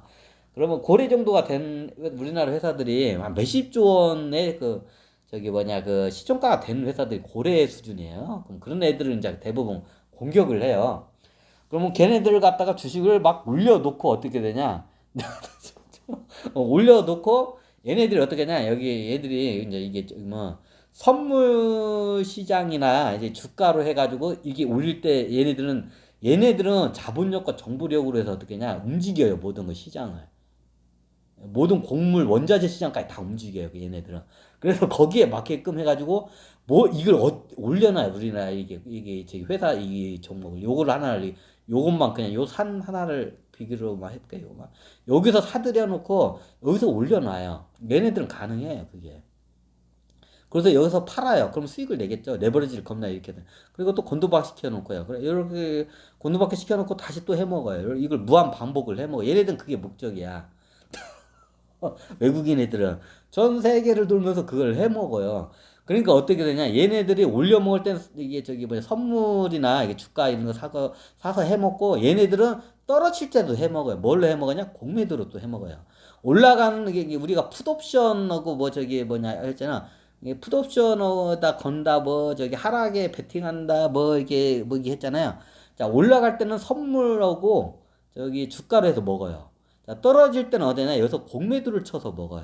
그러면 고래 정도가 된 우리나라 회사들이 한 몇십조 원의 그 저기 뭐냐 그 시총가가 된 회사들이 고래 수준이에요. 그럼 그런 애들은 이제 대부분 공격을 해요. 그러면 걔네들 갖다가 주식을 막 올려놓고 어떻게 되냐? 올려놓고 얘네들이 어떻게 하냐? 여기 얘들이 이제 이게 뭐 선물 시장이나 이제 주가로 해가지고 이게 올릴 때 얘네들은 자본력과 정부력으로 해서 어떻게 하냐? 움직여요 모든 거 시장을. 모든 곡물 원자재 시장까지 다 움직여요 그 얘네들은. 그래서 거기에 맞게끔 해가지고 뭐 이걸 올려놔요 우리나라 이게 저기 회사 이 종목을 요걸 하나를 요것만 그냥 요 산 하나를 비교로만 할게요. 막 여기서 사들여 놓고 여기서 올려놔요. 얘네들은 가능해요 그게. 그래서 여기서 팔아요. 그럼 수익을 내겠죠. 레버리지를 겁나 이렇게. 그리고 또 곤두박 시켜놓고요. 그래 이렇게 곤두박질 시켜놓고 다시 또 해먹어요. 이걸 무한 반복을 해먹어. 얘네들은 그게 목적이야. 외국인 애들은 전 세계를 돌면서 그걸 해 먹어요. 그러니까 어떻게 되냐? 얘네들이 올려 먹을 땐 이게 저기 뭐냐 선물이나 이게 주가 이런 거 사서 해 먹고 얘네들은 떨어질 때도 해 먹어요. 뭘로 해 먹으냐? 공매도로 또 해 먹어요. 올라가는 게 우리가 풋옵션하고 뭐 저기 뭐냐 했잖아. 이게 풋옵션에다 건다 뭐 저기 하락에 베팅한다 뭐 이게 뭐 이게 했잖아요. 자 올라갈 때는 선물하고 저기 주가로 해서 먹어요. 자, 떨어질 때는 어디냐? 여기서 공매도를 쳐서 먹어요.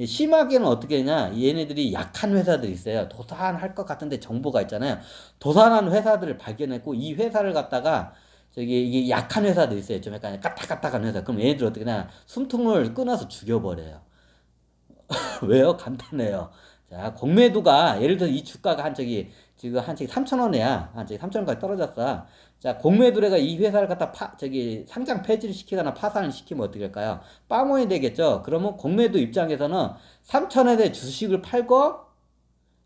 심하게는 어떻게 하냐? 얘네들이 약한 회사들이 있어요. 도산할 것 같은데 정보가 있잖아요. 도산한 회사들을 발견했고 이 회사를 갖다가 저기 이게 약한 회사들 있어요. 좀 약간 까딱까딱한 회사. 그럼 얘네들 어떻게 하냐? 숨통을 끊어서 죽여버려요. 왜요? 간단해요. 자, 공매도가 예를 들어 이 주가가 한 저기 지금 한 저기 3,000원이야. 한 저기 3,000원까지 떨어졌어. 자, 공매도래가 이 회사를 갖다 저기 상장 폐지를 시키거나 파산을 시키면 어떻게 할까요? 빵원이 되겠죠. 그러면 공매도 입장에서는 3,000원에 주식을 팔고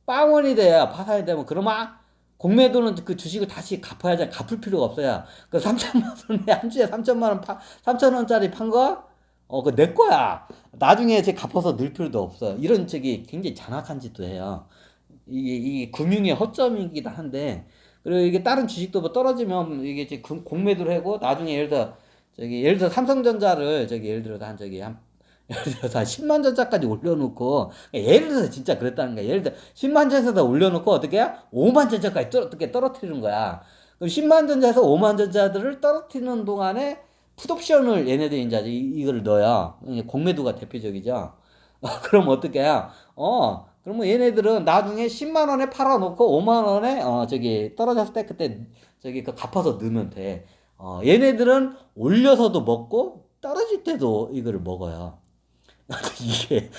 빵원이 돼야 파산이 되면 그러면 공매도는 그 주식을 다시 갚아야지 갚을 필요가 없어요. 그 3천만 원에 한 주에 3천만 원 3천 원짜리 판 거? 그거 내 거야. 나중에 제 갚아서 늘 필요도 없어. 이런 저기 굉장히 잔악한 짓도 해요. 이게 금융의 허점이기도 한데, 그리고 이게 다른 주식도 뭐 떨어지면 이게 이제 공매도를 하고 나중에 예를 들어 삼성전자를 저기 예를 들어서 한 저기 한 예를 들어서 한 10만 전자까지 올려놓고 예를 들어서 진짜 그랬다는 거야. 예를 들어 10만 전자에다 올려놓고 어떻게 해? 5만 전자까지 어떻게 떨어뜨리는 거야. 그럼 10만 전자에서 5만 전자들을 떨어뜨리는 동안에 풋옵션을 얘네들이 이제 이걸 넣어요. 공매도가 대표적이죠. 그럼 어떻게 해요? 그러면 얘네들은 나중에 10만 원에 팔아놓고 5만 원에 저기 떨어졌을 때 그때 저기 그 갚아서 넣으면 돼. 얘네들은 올려서도 먹고 떨어질 때도 이거를 먹어요. 이게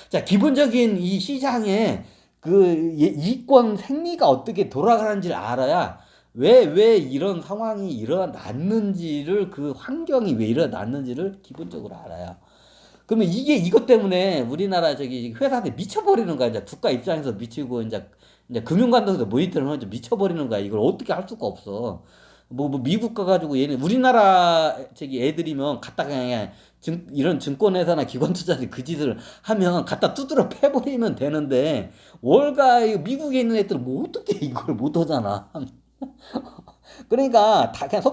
자 기본적인 이 시장에 그 이권 생리가 어떻게 돌아가는지를 알아야 왜 이런 상황이 일어났는지를 그 환경이 왜 일어났는지를 기본적으로 알아요. 그러면 이게 이것 때문에 우리나라 저기 회사들 미쳐버리는 거야. 이제 주가 입장에서 미치고 이제 금융감독도 모니터링 하면서 미쳐버리는 거야. 이걸 어떻게 할 수가 없어. 뭐 미국 가가지고 얘네 우리나라 저기 애들이면 갖다가 그냥 이런 증권회사나 기관 투자들 그 짓을 하면 갖다 두드려 패버리면 되는데 월가 미국에 있는 애들은 뭐 어떻게 이걸 못 하잖아. 그러니까 다 그냥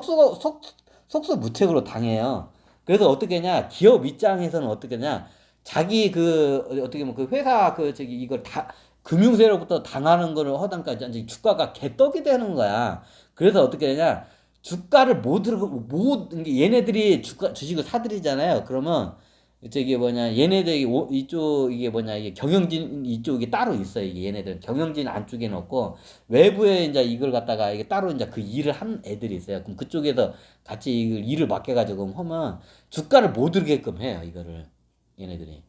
속수무책으로 당해요. 그래서 어떻게 하냐 기업 입장에서는 어떻게 하냐 자기 그 어떻게 보면 그 회사 그 저기 이걸 다 금융세로부터 당하는 거를 허당까지 이제 주가가 개떡이 되는 거야. 그래서 어떻게 되냐 주가를 못 얘네들이 주식을 사들이잖아요. 그러면 저기 뭐냐 얘네들이 이쪽 이게 뭐냐 이게 경영진 이쪽이 따로 있어요. 이게 얘네들 경영진 안쪽에 넣고 외부에 이제 이걸 갖다가 이게 따로 이제 그 일을 한 애들이 있어요. 그럼 그쪽에서 같이 이걸 일을 맡겨가지고 하면 주가를 못 오르게끔 해요. 이거를 얘네들이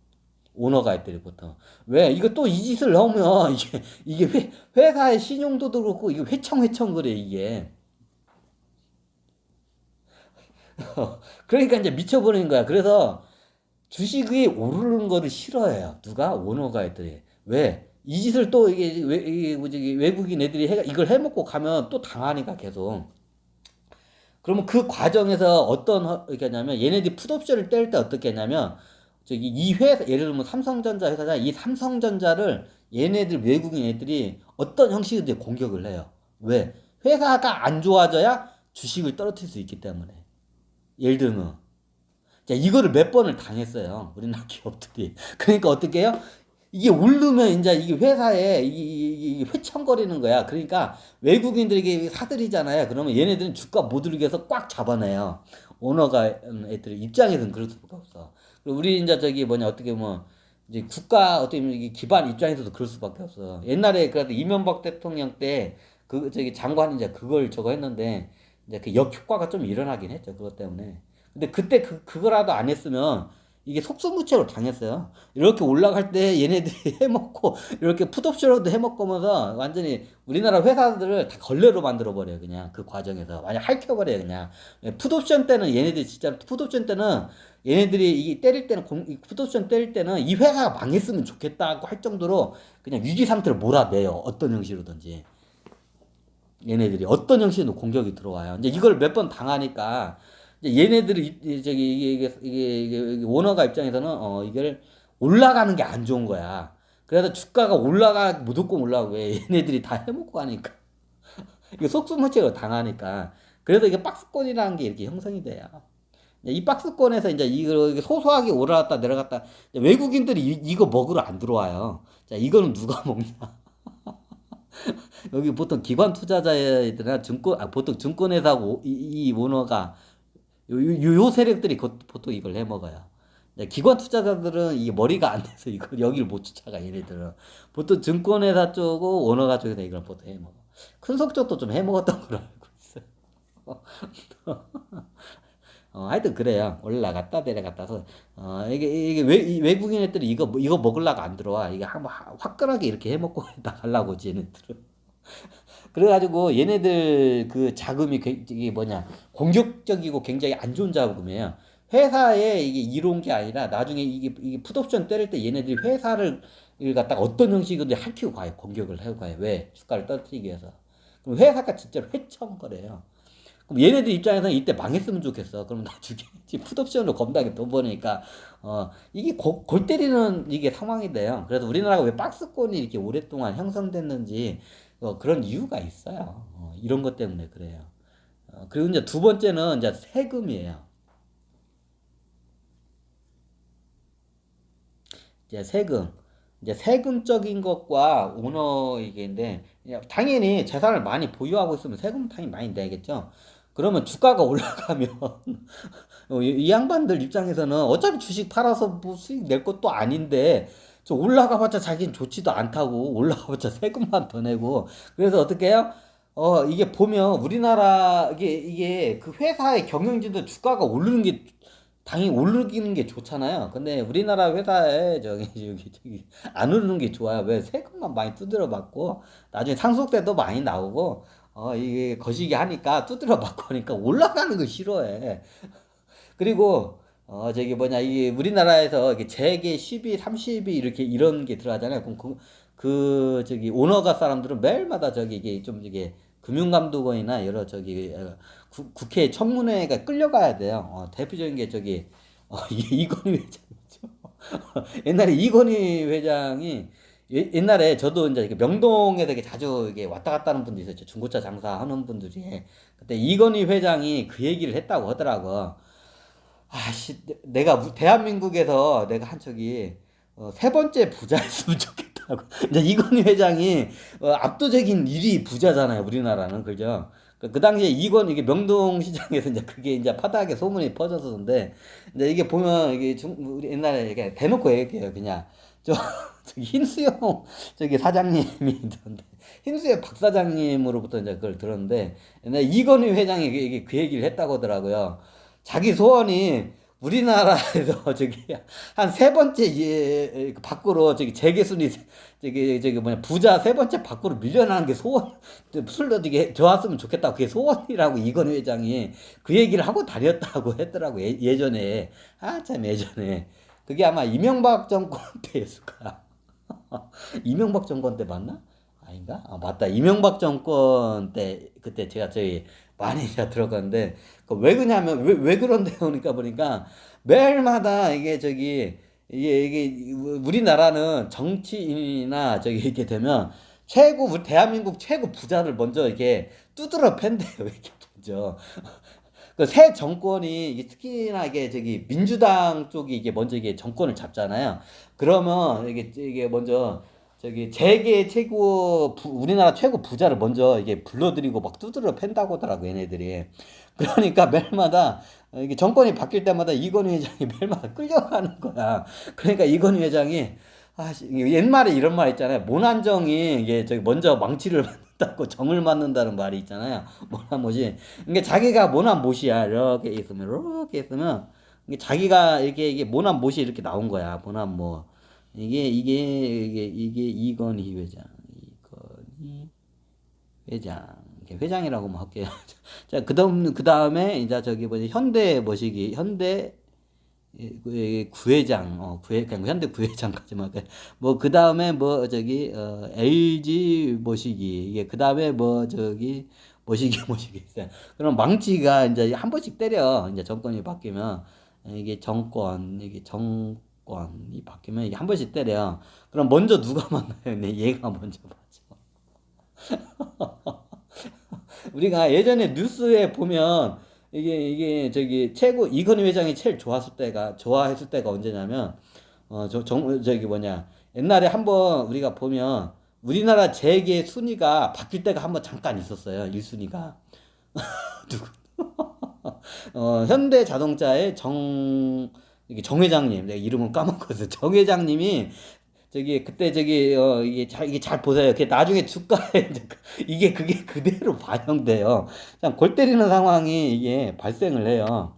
오너가 애들이 보통 왜 이거 또 이 짓을 넣으면 이게 회사의 신용도도 그렇고 이게 회청회청 그래 이게. 그러니까 이제 미쳐버리는 거야. 그래서 주식이 오르는 거를 싫어해요. 누가? 오너가 애들이. 왜? 이 짓을 또 이게 뭐지, 외국인 애들이 이걸 해먹고 가면 또 당하니까 계속. 그러면 그 과정에서 이렇게 하냐면 얘네들이 풋옵션을 뗄 때 어떻게 했냐면 저기 이 회사 예를 들면 삼성전자 회사자 이 삼성전자를 얘네들 외국인 애들이 어떤 형식으로 공격을 해요. 왜? 회사가 안 좋아져야 주식을 떨어뜨릴 수 있기 때문에. 예를 들면 자, 이거를 몇 번을 당했어요. 우리나라 기업들이. 그러니까 어떻게 해요? 이게 오르면 이제 이게 회사에 이게 휘청거리는 거야. 그러니까 외국인들에게 사들이잖아요. 그러면 얘네들은 주가 못 오르게 해서 꽉 잡아내요. 오너가 애들 입장에서는 그럴 수밖에 없어. 그리고 우리 이제 저기 뭐냐 어떻게 보면 이제 국가 어떻게 보면 이게 기반 입장에서도 그럴 수밖에 없어. 옛날에 그래도 이명박 대통령 때 그 저기 장관이 이제 그걸 저거 했는데 이제 그 역효과가 좀 일어나긴 했죠. 그것 때문에. 근데 그때 그거라도 안 했으면 이게 속수무책으로 당했어요. 이렇게 올라갈 때 얘네들이 해먹고, 이렇게 풋옵션으로도 해먹으면서 완전히 우리나라 회사들을 다 걸레로 만들어버려요. 그냥 그 과정에서. 완전 핥혀버려요. 그냥. 풋옵션 때는 얘네들이 진짜, 풋옵션 때는 얘네들이 이게 때릴 때는, 풋옵션 때릴 때는 이 회사가 망했으면 좋겠다고 할 정도로 그냥 위기 상태를 몰아내요. 어떤 형식으로든지. 얘네들이 어떤 형식으로 공격이 들어와요. 이제 이걸 몇 번 당하니까 이제 얘네들이 저기 이게 오너가 입장에서는 이걸 올라가는 게 안 좋은 거야. 그래서 주가가 무조건 올라가고 왜 얘네들이 다 해먹고 가니까 이게 속수무책으로 당하니까 그래서 이게 박스권이라는 게 이렇게 형성이 돼요. 이 박스권에서 이제 이거 소소하게 올라갔다 내려갔다 외국인들이 이거 먹으러 안 들어와요. 자, 이거는 누가 먹냐? 여기 보통 기관 투자자들이나 보통 증권회사하고 이 오너가 요 세력들이 보통 이걸 해 먹어요. 기관 투자자들은 이게 머리가 안 돼서 이걸 여기를 못 쫓아가 얘네들은 보통 증권회사 쪽고 오너가 쪽에서 이걸 보통 해 먹어. 큰속 쪽도 좀 해 먹었던 걸로 알고 있어요. 하여튼 그래요. 올라갔다 내려갔다 이게 외국인 애들이 이거 먹으려고 안 들어와. 이게 한번 화끈하게 이렇게 해 먹고 나가려고 얘네들은. 그래가지고 얘네들 그 자금이 이게 뭐냐 공격적이고 굉장히 안 좋은 자금이에요. 회사에 이게 이로운 게 아니라 나중에 이게 풋옵션 때릴 때 얘네들이 회사를 갖다가 어떤 형식으로 핥히고 가요. 공격을 하고 가요. 왜? 주가를 떨어뜨리기 위해서. 그럼 회사가 진짜로 회청거려요. 그럼 얘네들 입장에서는 이때 망했으면 좋겠어. 그럼 나중에 풋옵션으로 겁나게 돈 버니까 이게 골 때리는 이게 상황이 돼요. 그래서 우리나라가 왜 박스권이 이렇게 오랫동안 형성됐는지 그런 이유가 있어요. 이런 것 때문에 그래요. 그리고 이제 두 번째는 이제 세금이에요. 이제 세금. 이제 세금적인 것과 오너 이게인데 당연히 재산을 많이 보유하고 있으면 세금 당연히 많이 내겠죠. 그러면 주가가 올라가면 이 양반들 입장에서는 어차피 주식 팔아서 뭐 수익 낼 것도 아닌데 저 올라가봤자 자기는 좋지도 않다고 올라가봤자 세금만 더 내고 그래서 어떻게 해요? 이게 보면 우리나라 이게 그 회사의 경영진도 주가가 오르는 게 당연히 오르는 게 좋잖아요. 근데 우리나라 회사에 저기 안 오르는 게 좋아요. 왜 세금만 많이 두드려 받고 나중에 상속세도 많이 나오고 이게 거시기 하니까 두드려 받고 하니까 올라가는 거 싫어해. 그리고 저기 뭐냐 이게 우리나라에서 이게 재계 10위, 30위 이렇게 이런 게 들어가잖아요. 그럼 저기 오너가 사람들은 매일마다 저기 이게 좀 이게 금융감독원이나 여러 저기 국회 청문회가 끌려가야 돼요. 대표적인 게 저기 이건희 회장이죠. 옛날에 이건희 회장이 옛날에 저도 이제 이렇게 명동에서 이렇게 자주 이게 왔다 갔다 하는 분들이 있었죠. 중고차 장사하는 분들 중에. 그때 이건희 회장이 그 얘기를 했다고 하더라고. 아씨, 내가 대한민국에서 내가 한 적이 세 번째 부자였으면 좋겠다고. 이제 이건희 회장이 압도적인 1위 부자잖아요, 우리나라는 그죠? 그 당시에 이게 명동시장에서 이제 그게 이제 파다하게 소문이 퍼졌었는데, 이제 이게 보면 이게 우리 옛날에 이게 대놓고 얘기해요, 그냥. 저, 저기 흰수염 저기 사장님이 있던데, 흰수염 박 사장님으로부터 이제 그걸 들었는데, 옛날에 이건희 회장이 그 얘기를 했다고 하더라고요. 자기 소원이 우리나라에서 저기 한 세 번째 그 밖으로 저기 재계순위 저기 뭐냐 부자 세 번째 밖으로 밀려나는 게 소원 술도 되게 좋았으면 좋겠다 그게 소원이라고 이건희 회장이 그 얘기를 하고 다녔다고 했더라고 예전에 참 예전에 그게 아마 이명박 정권 때였을 거야. 이명박 정권 때 맞나? 아닌가? 아, 맞다. 이명박 정권 때 그때 제가 저희 많이 제가 들어갔는데 그왜 그러냐면 왜 그런데 오니까 보니까 매일마다 이게 저기 이게 우리나라는 정치인이나 저기 이렇게 되면 최고 우리 대한민국 최고 부자를 먼저 이렇게 두드러 팬대요. 이렇게 먼저. 그 새 정권이 이게 특히나 이게 저기 민주당 쪽이 이게 먼저 이게 정권을 잡잖아요. 그러면 이게 먼저 저기 재계 최고 우리나라 최고 부자를 먼저 이게 불러들이고 막 두드려 팬다고 하더라고 얘네들이. 그러니까 매일마다 이게 정권이 바뀔 때마다 이건희 회장이 매일마다 끌려가는 거야. 그러니까 이건희 회장이 옛말에 이런 말 있잖아요. 모난정이 이게 저기 먼저 망치를 맞는다고 정을 맞는다는 말이 있잖아요. 모난못이. 그러니까 자기가 모난 못이야. 이렇게 있으면 이게 자기가 이게 모난 못이 이렇게 나온 거야. 모난 못. 이게 이건희 회장. 이건희 회장. 이렇게 회장이라고만 할게요. 자, 그 다음에 이제 저기 뭐지 현대 뭐시기 현대 구회장, 그냥 현대 구회장까지만. 뭐, 그 다음에 뭐, 저기, LG 모시기. 이게, 그 다음에 뭐, 저기, 모시기 있어요. 그럼 망치가 이제 한 번씩 때려. 이제 정권이 바뀌면, 이게 정권이 바뀌면 이게 한 번씩 때려. 그럼 먼저 누가 만나요? 네, 얘가 먼저 맞아. 우리가 예전에 뉴스에 보면 이게 저기 최고 이건희 회장이 제일 좋아했을 때가 언제냐면 저기 뭐냐 옛날에 한번 우리가 보면 우리나라 재계 순위가 바뀔 때가 한번 잠깐 있었어요. 1순위가 누구 현대 자동차의 이게 정 회장님, 내가 이름은 까먹었어. 정 회장님이 저기 그때 저기 이게 잘 보세요. 그게 나중에 주가에 이제 그게 그대로 반영돼요. 그냥 골 때리는 상황이 이게 발생을 해요.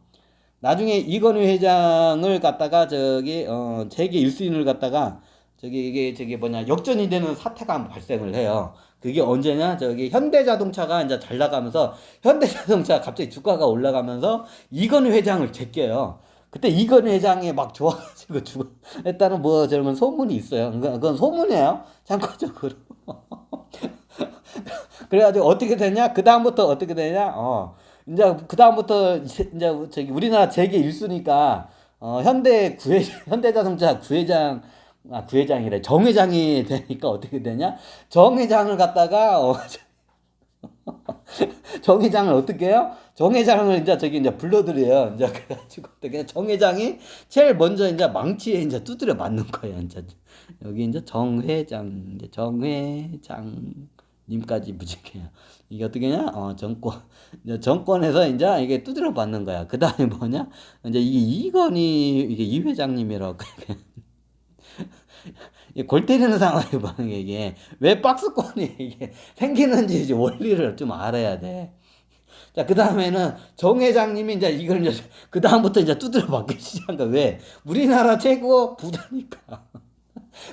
나중에 이건희 회장을 갖다가 저기 세계 1순위를 갖다가 이게 저기 뭐냐 역전이 되는 사태가 한번 발생을 해요. 그게 언제냐? 저기 현대자동차가 이제 잘 나가면서 현대자동차 갑자기 주가가 올라가면서 이건희 회장을 제껴요. 그때 이건희 회장이 막 좋아가지고 했다는 뭐 저런 소문이 있어요. 그건 소문이에요. 참고적으로. 그래가지고 어떻게 되냐? 그 다음부터 어떻게 되냐? 이제 그 다음부터 이제 저기 우리나라 재계 1순위가 현대자동차 구회장 구회장이래 정회장이 되니까 어떻게 되냐? 정회장을 갖다가 정회장을 어떻게 해요? 정회장을 이제 저기 이제 불러들여요. 이제 그래가지고 어떻게 정회장이 제일 먼저 이제 망치에 이제 두드려 맞는 거예요. 이제 여기 이제 정회장 이제 정회장님까지 붙일게요. 이게 어떻게 냐 이제 정권에서 이제 이게 두드려 맞는 거야. 그 다음에 뭐냐? 이제 이건희 이게 이 회장님이라고 골 때리는 상황이 반응이 이게 왜 박스권이 이게 생기는지 이제 원리를 좀 알아야 돼. 자, 그 다음에는 정 회장님이 이제 이걸 이제 그 다음부터 이제 두드려 맞기 시작한 거야. 왜? 우리나라 최고 부자니까.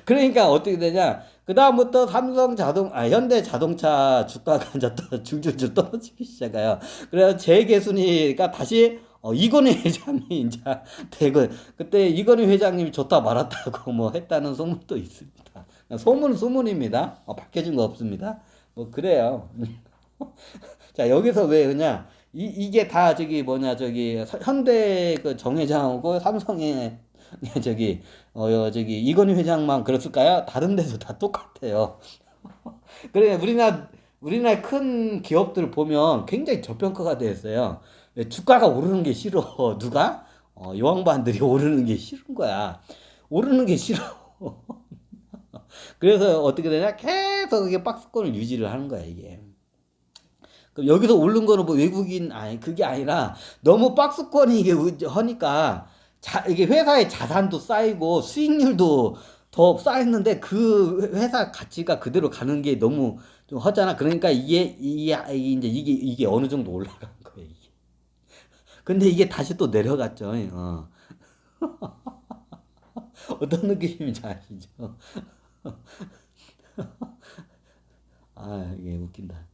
그러니까 어떻게 되냐? 그 다음부터 현대 자동차 주가가 이제 또 줄줄줄 떨어지기 시작해요. 그래서 재계 순위가 다시 이건희 회장이 이제 되고 그때 이건희 회장님이 좋다 말았다고 뭐 했다는 소문도 있습니다. 소문입니다. 밝혀진 거 없습니다. 뭐 그래요. 자, 여기서 왜 그냥 이게 다 저기 뭐냐 저기 현대 그 정회장하고 삼성의 저기 이건희 회장만 그랬을까요? 다른 데도 다 똑같아요. 그래 우리나라 큰 기업들 보면 굉장히 저평가가 되어 있어요. 왜 주가가 오르는 게 싫어. 누가? 여왕반들이 오르는 게 싫은 거야. 오르는 게 싫어. 그래서 어떻게 되냐? 계속 이게 박스권을 유지를 하는 거야, 이게. 그럼 여기서 오른 거는 뭐 외국인, 아니, 그게 아니라 너무 박스권이 이게 하니까 이게 회사의 자산도 쌓이고 수익률도 더 쌓였는데 그 회사 가치가 그대로 가는 게 너무 좀 허잖아. 그러니까 이게 어느 정도 올라간 거예요, 이게. 근데 이게 다시 또 내려갔죠. 어떤 느낌인지 아시죠? 이게 웃긴다.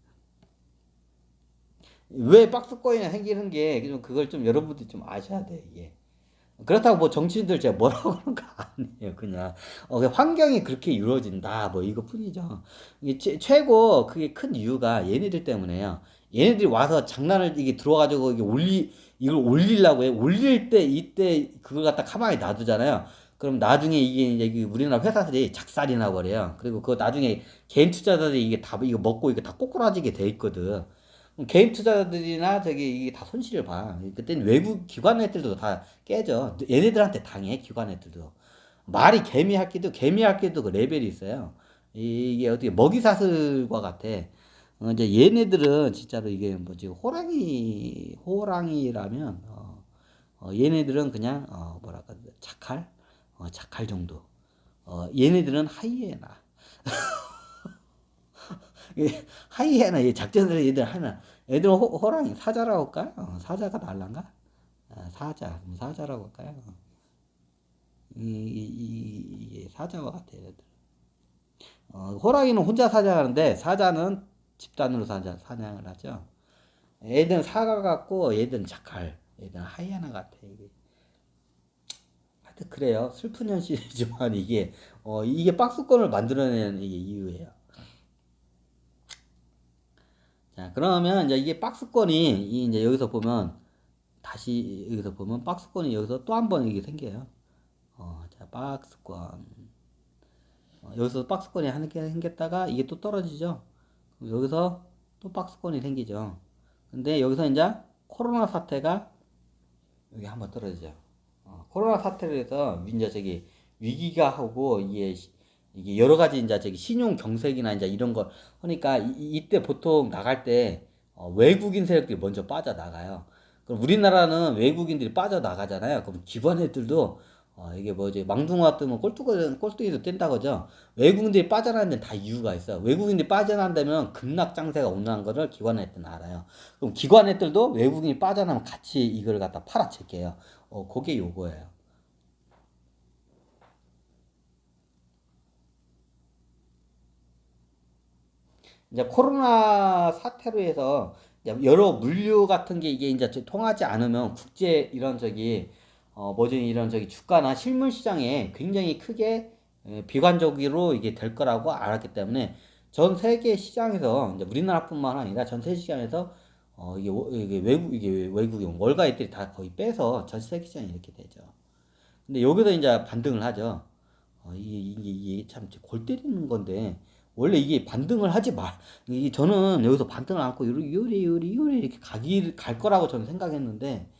왜 박스권이 생기는 게 좀 그걸 좀 여러분들이 좀 아셔야 돼, 이게. 그렇다고 뭐 정치인들 제가 뭐라고 하는 거 아니에요. 그냥 환경이 그렇게 이루어진다 뭐 이거뿐이죠. 이게 최고 그게 큰 이유가 얘네들 때문에요. 얘네들이 와서 장난을 이게 들어가지고 이걸 올리려고 해. 올릴 때 이때 그걸 갖다 가만히 놔두잖아요. 그럼 나중에 이게 이제 우리나라 회사들이 작살이 나버려요. 그리고 그거 나중에 개인 투자자들이 이게 다 이거 먹고 이게 다 꼬꾸라지게 돼 있거든. 개인 투자자들이나 저기 이게 다 손실을 봐. 그때는 외국 기관 애들도 다 깨져. 얘네들한테 당해 기관 애들도. 말이 개미핥기도 그 레벨이 있어요. 이게 어떻게 먹이사슬과 같아. 이제 얘네들은 진짜로 이게 뭐지 호랑이라면 얘네들은 그냥 뭐랄까 작할 정도. 얘네들은 하이에나. 하이에나 이 작전을 얘들 하나. 애들은 호랑이 사자라고 할까요? 사자가 날란가? 사자라고 할까요? 이게 사자와 같아요. 얘들. 호랑이는 혼자 사냥하는데 사자는 집단으로 사냥을 하죠. 얘들은 사과 같고 얘들은 자칼, 얘들은 하이에나 같아. 이게. 하여튼 그래요. 슬픈 현실이지만 이게 박스권을 만들어내는 이게 이유예요. 자, 그러면 이제 이게 박스권이 이제 여기서 보면 다시 여기서 보면 박스권이 여기서 또 한 번 이게 생겨요. 자, 박스권. 여기서 박스권이 한 개 생겼다가 이게 또 떨어지죠. 여기서 또 박스권이 생기죠. 근데 여기서 이제 코로나 사태가 여기 한번 떨어지죠. 코로나 사태로 해서 이제 저기 위기가 하고 이게 여러 가지 이제 저기 신용 경색이나 이제 이런 걸 하니까 이때 보통 나갈 때 외국인 세력들이 먼저 빠져나가요. 그럼 우리나라는 외국인들이 빠져나가잖아요. 그럼 기관 애들도 이게 뭐지 망둥어 뜨면 꼴뚜기도 뗀다 그죠. 외국인들이 빠져나가는 데는 다 이유가 있어요. 외국인들이 빠져나간다면 급락장세가 온다는 거를 기관 애들은 알아요. 그럼 기관 애들도 외국인이 빠져나면 같이 이걸 갖다 팔아칠게요. 그게 요거예요. 이제 코로나 사태로 해서 이제 여러 물류 같은 게 이게 이제 통하지 않으면 국제 이런 저기 뭐지 이런 저기 주가나 실물 시장에 굉장히 크게 비관적으로 이게 될 거라고 알았기 때문에 전 세계 시장에서 이제 우리나라뿐만 아니라 전 세계 시장에서 이게 외국인 월가 애들이 다 거의 빼서 전 세계 시장이 이렇게 되죠. 근데 여기서 이제 반등을 하죠. 이게 참 골 때리는 건데 원래 이게 반등을 하지 말. 이게 저는 여기서 반등을 안고 요리 이렇게 갈 거라고 저는 생각했는데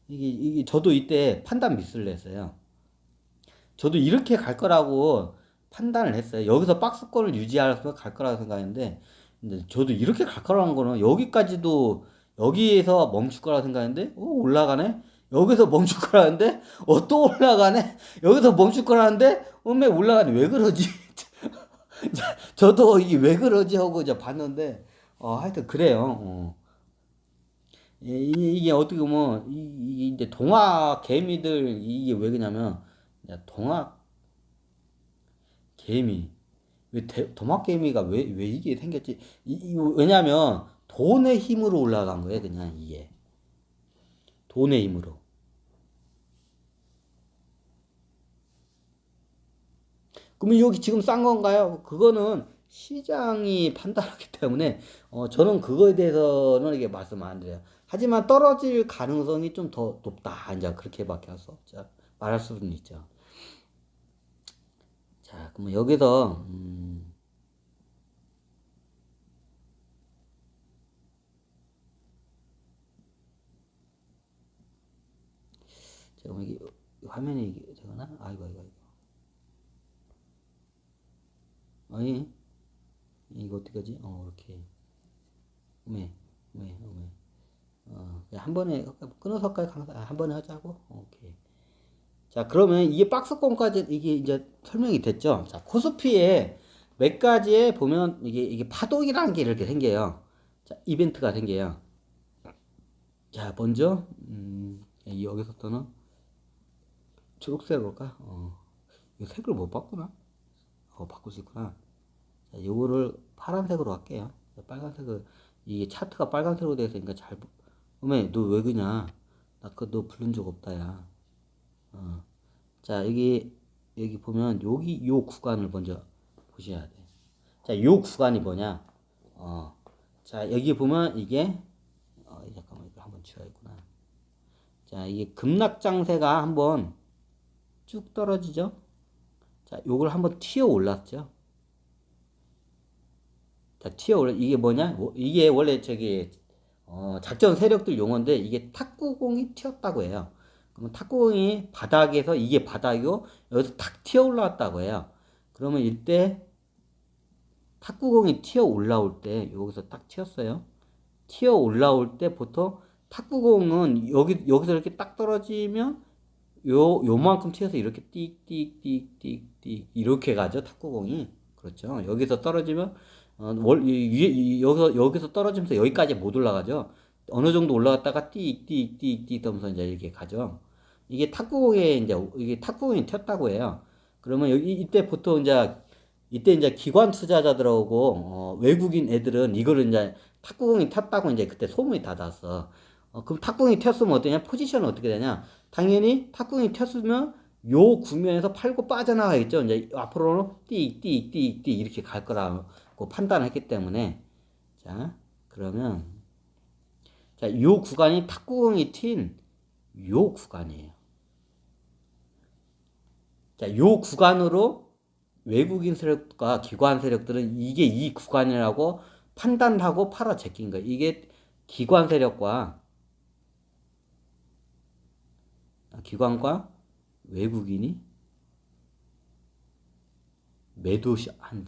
이게 저도 이때 판단 미스를 했어요. 저도 이렇게 갈 거라고 판단을 했어요. 여기서 박스권을 유지해서 갈 거라고 생각했는데 근데 저도 이렇게 갈 거라는 거는 여기까지도 여기에서 멈출 거라고 생각했는데 올라가네. 여기서 멈출 거라는데 또 올라가네. 여기서 멈출 거라는데 왜 올라가네. 왜 그러지? 저도 이게 왜 그러지 하고 이제 봤는데 하여튼 그래요. 이게 어떻게 보면 이게 이제 동화 개미들 이게 왜 그러냐면 동화 개미 동화 개미가 왜 이게 생겼지? 왜냐면 돈의 힘으로 올라간 거예요. 그냥 이게 돈의 힘으로. 그러면 여기 지금 싼 건가요? 그거는 시장이 판단하기 때문에 저는 그거에 대해서는 이게 말씀 안 드려요. 하지만 떨어질 가능성이 좀 더 높다. 이제 그렇게밖에 할 수 없죠. 말할 수는 있죠. 자, 그러면 여기서 잠깐만 이게 화면이 되거나 아이고 아니 이거 어떻게 하지? 이렇게 오메 한 번에 끊어서 할까요? 한 번에 하자고. 오케이. 자, 그러면 이게 박스권까지 이게 이제 설명이 됐죠. 자, 코스피에 몇 가지에 보면 이게 파동이라는 게 이렇게 생겨요. 자, 이벤트가 생겨요. 자, 먼저 여기서부터는 초록색으로 할까? 이거 색을 못 바꾸나? 바꿀 수 있구나. 자, 요거를 파란색으로 할게요. 빨간색을 이게 차트가 빨간색으로 되어 있으니까 잘. 어메, 너 왜 그냐? 너 부른 적 없다, 야. 자, 여기 보면 요 구간을 먼저 보셔야 돼. 자, 요 구간이 뭐냐? 자, 여기 보면 이게 잠깐만 이거 한번 지워야겠구나. 자, 이게 급락장세가 한번 쭉 떨어지죠? 자, 요걸 한번 튀어 올랐죠? 자, 튀어 올라 이게 뭐냐? 이게 원래 작전 세력들 용어인데 이게 탁구공이 튀었다고 해요. 그러면 탁구공이 바닥에서 이게 바닥이고 여기서 탁 튀어 올라왔다고 해요. 그러면 이때 탁구공이 튀어 올라올 때 여기서 딱 튀었어요. 튀어 올라올 때 보통 탁구공은 여기서 이렇게 딱 떨어지면 요만큼 튀어서 이렇게 띡띡띡띡띡 이렇게 가죠. 탁구공이. 그렇죠. 여기서 떨어지면 여기서 떨어지면서 여기까지 못 올라가죠. 어느 정도 올라갔다가 띡띡띡띡 하면서 이제 이렇게 가죠. 이게 탁구공이 튀었다고 해요. 그러면 이때 보통 이때 기관 투자자들하고 외국인 애들은 이거를 이제 탁구공이 튀었다고 이제 그때 소문이 다 났어. 그럼 탁구공이 튀었으면 어떠냐? 포지션은 어떻게 되냐? 당연히 탁구공이 튀었으면 요 국면에서 팔고 빠져나가겠죠. 이제 앞으로는 띡띡띡띡 이렇게 갈 거라고 판단했기 때문에 자 그러면 요 구간이 탁구공이 튄 요 구간이에요. 자, 요 구간으로 외국인 세력과 기관 세력들은 이게 이 구간이라고 판단하고 팔아 제낀 거예요. 이게 기관과 외국인이 매도한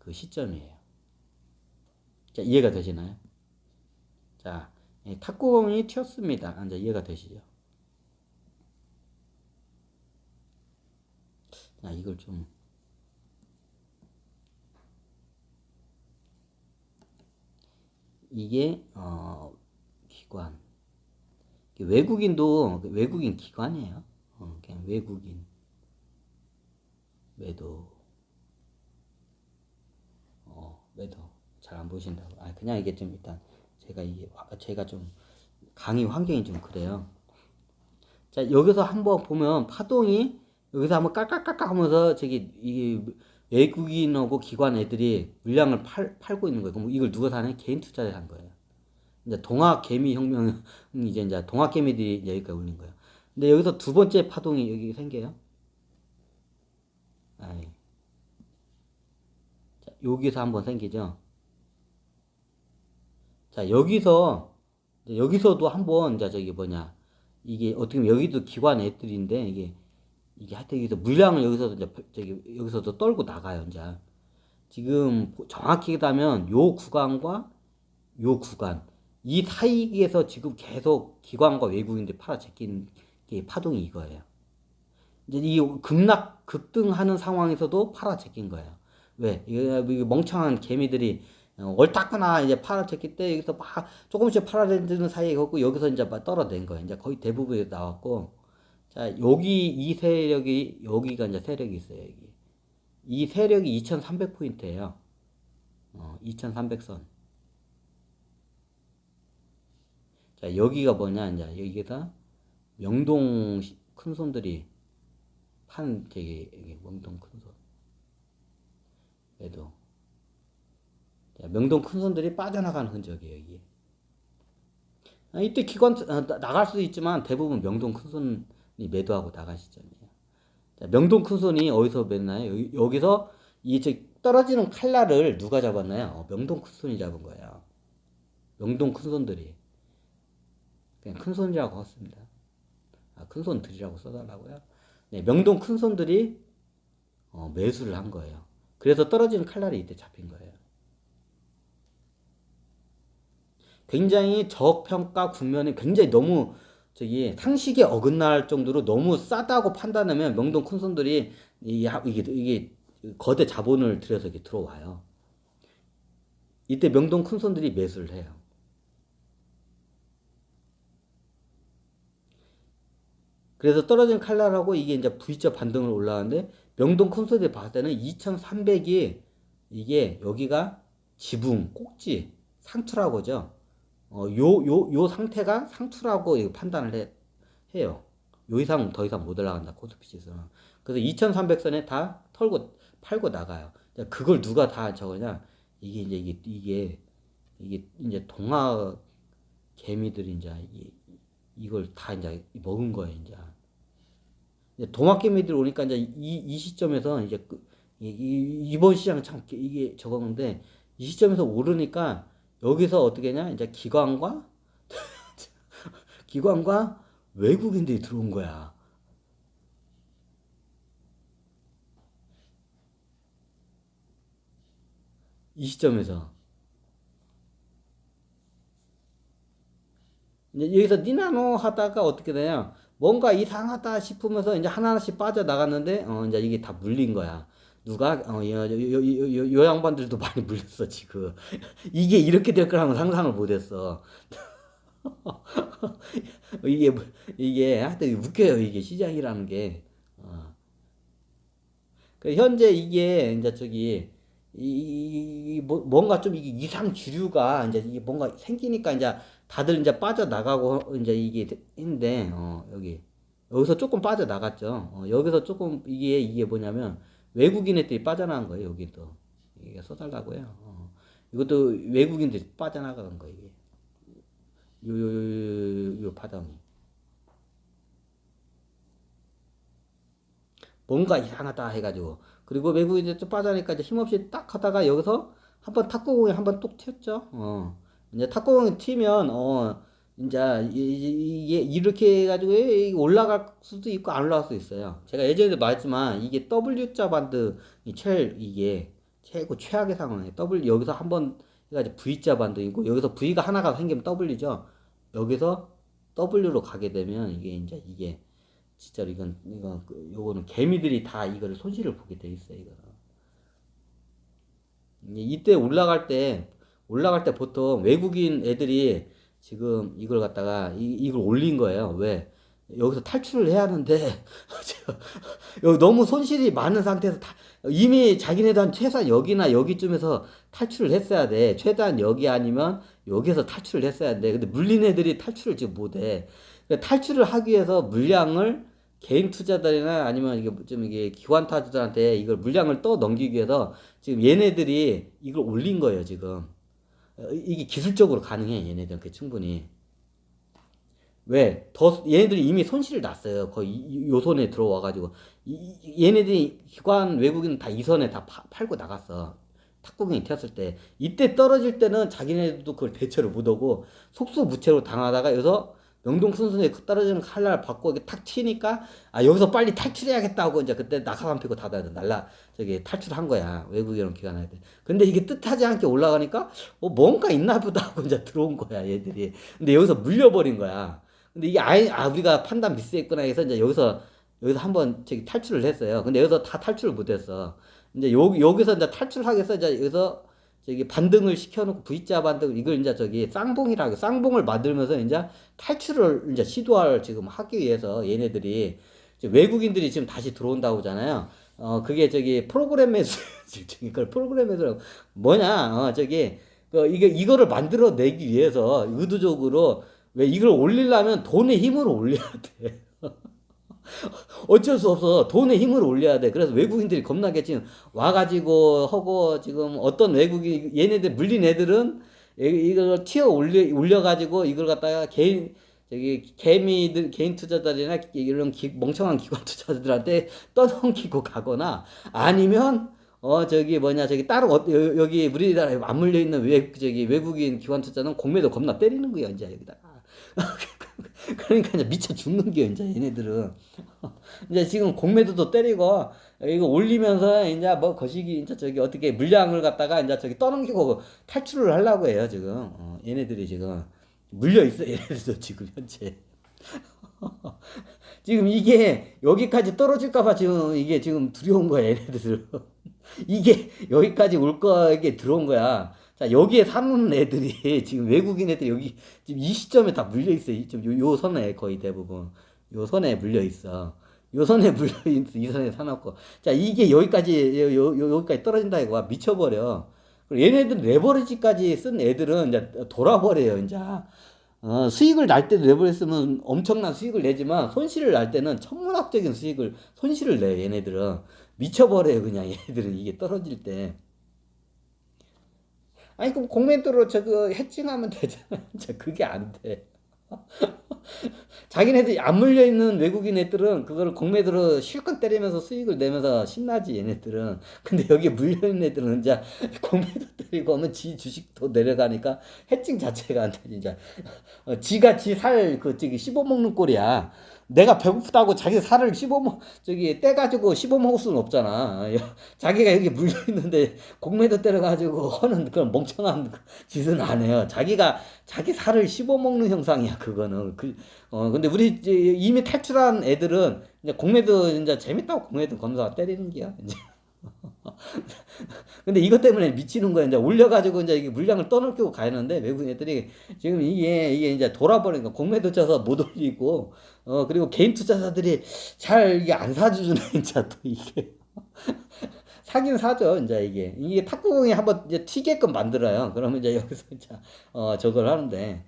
그 시점이에요. 자, 이해가 되시나요? 자, 탁구공이 튀었습니다. 이제 이해가 되시죠? 자, 이걸 좀 이게 기관 외국인도 외국인 기관이에요. 그냥 외국인 매도 매도 잘 안 보신다고. 그냥 이게 좀 일단 제가 좀 강의 환경이 좀 그래요. 자, 여기서 한번 보면 파동이 여기서 한번 깔깔깔깔 하면서 이 외국인하고 기관 애들이 물량을 팔고 있는 거예요. 그럼 이걸 누가 사냐? 개인 투자를 한 거예요. 이제 동학개미 혁명이 이제 동학개미들이 여기까지 올린 거예요. 근데 여기서 두 번째 파동이 여기 생겨요. 자, 여기서 한번 생기죠. 자, 여기서도 한번 이게 어떻게 보면 여기도 기관 애들인데 이게 하여튼 여기서 물량을 여기서도 떨고 나가요. 이제 지금 정확히 얘기하면 요 구간과 요 구간 이 사이에서 지금 계속 기관과 외국인들이 팔아 제낀 게 파동이 이거예요. 이제 이 급등하는 상황에서도 팔아 제낀 거예요. 왜? 이게 멍청한 개미들이 옳다거나 이제 팔아 제낄 때 여기서 막 조금씩 팔아내는 사이에 걷고 여기서 이제 막 떨어낸 거예요. 이제 거의 대부분이 나왔고, 자 여기 이 세력이 여기가 이제 세력이 있어요. 여기 이 세력이 2,300포인트예요. 2,300선. 자, 여기가 뭐냐, 이제, 여기가 명동 큰손들이 명동 큰손. 매도. 자, 명동 큰손들이 빠져나가는 흔적이에요, 여기. 이때 나갈 수도 있지만 대부분 명동 큰손이 매도하고 나갈 시점이에요. 자, 명동 큰손이 어디서 맸나요? 여기서 떨어지는 칼날을 누가 잡았나요? 명동 큰손이 잡은 거예요. 명동 큰손들이. 그냥 큰손이라고 했습니다. 큰손들이라고 써달라고요? 네, 명동 큰손들이 매수를 한 거예요. 그래서 떨어지는 칼날이 이때 잡힌 거예요. 굉장히 저평가 국면이 굉장히 너무 상식에 어긋날 정도로 너무 싸다고 판단하면 명동 큰손들이 이게 거대 자본을 들여서 이렇게 들어와요. 이때 명동 큰손들이 매수를 해요. 그래서 떨어진 칼날하고 이게 이제 V자 반등을 올라가는데 명동 큰손들이 봤을 때는 2,300이 이게 여기가 지붕 꼭지 상투라고죠. 요 상태가 상투라고 판단을 해요. 요 이상 더 이상 못 올라간다. 코스피 지수는. 그래서 2300선에 다 털고 팔고 나가요. 그걸 누가 다 저거냐? 이게 이제 동화 개미들이 이제 이걸 다 이제 먹은 거예요, 이제. 동화 개미들 오니까 이제 이 시점에서 이제 이번 시장 참 이게 저건데 이 시점에서 오르니까 여기서 어떻게 하냐? 이제 기관과 외국인들이 들어온 거야. 이 시점에서. 이제 여기서 니나노 하다가 어떻게 되냐? 뭔가 이상하다 싶으면서 이제 하나씩 빠져나갔는데, 이제 이게 다 물린 거야. 누가, 요 양반들도 많이 물렸어, 지금. 이게 이렇게 될 거라면 상상을 못 했어. 이게, 이게, 하여튼 웃겨요, 이게 시장이라는 게. 어. 현재 이게, 이제 뭔가 좀 이게 이상 주류가 이제 이게 뭔가 생기니까 이제 다들 이제 빠져나가고 이제 이게 있는데, 여기서 조금 빠져나갔죠. 여기서 조금 이게 뭐냐면 외국인 애들이 빠져나간 거예요, 여기도. 이게 써달라고요. 이것도 외국인들이 빠져나간 거예요, 이게. 요 파동이. 뭔가 이상하다 해가지고. 그리고 외국인들 좀 빠져니까 이제 힘없이 딱 하다가 여기서 한번 탁구공에 한번 뚝 튀었죠. 이제 탁구공에 튀면, 이제 이게 이렇게 해가지고 올라갈 수도 있고 안 올라갈 수도 있어요. 제가 예전에도 말했지만 이게 W자 반드 이게 최고 최악의 상황이에요. 여기서 한번 해가지고 V자 반드이고 여기서 V가 하나가 생기면 W죠. 여기서 W로 가게 되면 이게 진짜로 요거는 개미들이 다 이거를 손실을 보게 돼 있어요, 이거는. 이때 올라갈 때 보통 외국인 애들이 지금 이걸 갖다가 이걸 올린 거예요. 왜? 여기서 탈출을 해야 하는데 여기 너무 손실이 많은 상태에서 이미 자기네도 한 최소한 여기나 여기쯤에서 탈출을 했어야 돼. 최대한 여기 아니면 여기서 탈출을 했어야 돼. 근데 물린 애들이 탈출을 지금 못해. 그러니까 탈출을 하기 위해서 물량을 개인 투자자들이나 아니면 이게 기관 투자자들한테 이걸 물량을 떠 넘기기 위해서 지금 얘네들이 이걸 올린 거예요, 지금. 이게 기술적으로 가능해, 얘네들은 충분히. 왜? 얘네들이 이미 손실을 났어요. 거의 요 선에 들어와가지고. 얘네들이 기관 외국인 다 이 선에 다 팔고 나갔어. 탁구공이 튀었을 때. 이때 떨어질 때는 자기네들도 그걸 대처를 못하고 속수무책으로 당하다가 여기서 명동순순에 떨어지는 칼날 받고 이게 탁 튀니까 여기서 빨리 탈출해야겠다고 이제 그때 낙하산 피고 다 탈출한 거야. 외국인 기관 애들. 근데 이게 뜻하지 않게 올라가니까 뭔가 있나 보다 하고 이제 들어온 거야, 얘들이. 근데 여기서 물려버린 거야. 근데 이게 우리가 판단 미스했구나 해서 이제 여기서 한번 탈출을 했어요. 근데 여기서 다 탈출을 못했어. 이제 여기서 이제 탈출하기 위해서 이제 여기서 반등을 시켜놓고 V자 반등 이걸 이제 쌍봉이라고 쌍봉을 만들면서 이제 탈출을 이제 시도할 지금 하기 위해서 얘네들이 외국인들이 지금 다시 들어온다고 하잖아요. 그게 프로그램 매수 그걸 프로그램 매수라고 뭐냐? 이거를 만들어내기 위해서 의도적으로 왜 이걸 올리려면 돈의 힘으로 올려야 돼. 어쩔 수 없어. 돈의 힘으로 올려야 돼. 그래서 외국인들이 겁나게 지금 와가지고 하고 지금 어떤 외국인 얘네들 물린 애들은 이걸 올려가지고 이걸 갖다가 개미들 개인 투자자들이나 이런 멍청한 기관 투자자들한테 떠넘기고 가거나 아니면 따로 여기 우리나라에 안 물려 있는 외국인 기관 투자는 공매도 겁나 때리는 거야 이제 여기다. 그러니까 이제 미쳐 죽는 게 이제 얘네들은 이제 지금 공매도도 때리고 이거 올리면서 이제 뭐 거시기 이제 어떻게 물량을 갖다가 이제 떠넘기고 탈출을 하려고 해요 지금. 얘네들이 지금 물려 있어 얘네들도 지금 현재. 지금 이게 여기까지 떨어질까봐 지금 이게 지금 두려운 거야 얘네들. 이게 여기까지 올 거 이게 들어온 거야. 자, 여기에 사는 애들이, 지금 외국인 애들이 여기, 지금 이 시점에 다 물려있어. 요 선에 거의 대부분. 요 선에 물려있어. 요 선에 물려있어. 이 선에 사놓고. 자, 이게 여기까지 떨어진다 이거 미쳐버려. 그리고 얘네들 레버리지까지 쓴 애들은 이제 돌아버려요, 이제. 수익을 날 때도 내버렸으면 엄청난 수익을 내지만 손실을 날 때는 천문학적인 손실을 내, 얘네들은. 미쳐버려요, 그냥 얘네들은 이게 떨어질 때. 아니, 그럼 공매도로 저거 해칭하면 되잖아. 진짜 그게 안 돼. 자기네들이 안 물려있는 외국인 애들은 그거를 공매도로 실컷 때리면서 수익을 내면서 신나지, 얘네들은. 근데 여기 물려있는 애들은 이제 공매도 때리고 하면 지 주식도 내려가니까 해칭 자체가 안 돼, 진짜. 지가 지 살, 저기, 씹어먹는 꼴이야. 내가 배고프다고 자기 살을 떼가지고 씹어먹을 수는 없잖아. 자기가 여기 물려있는데 공매도 때려가지고 하는 그런 멍청한 짓은 안 해요. 자기 살을 씹어먹는 형상이야, 그거는. 근데 우리 이미 탈출한 애들은 이제 공매도 이제 재밌다고 공매도 검사 때리는 게야, 이제. 근데 이것 때문에 미치는 거야. 이제 올려가지고 이제 이게 물량을 떠넘기고 가는데 외국인 애들이 지금 이게 이제 돌아버리니까 공매도 쳐서 못 올리고, 그리고 개인 투자자들이 잘 이게 안 사주네, 진짜 또 이게. 사긴 사죠, 이제 이게 탁구공이 한번 이제 튀게끔 만들어요. 그러면 이제 여기서 이제, 저걸 하는데,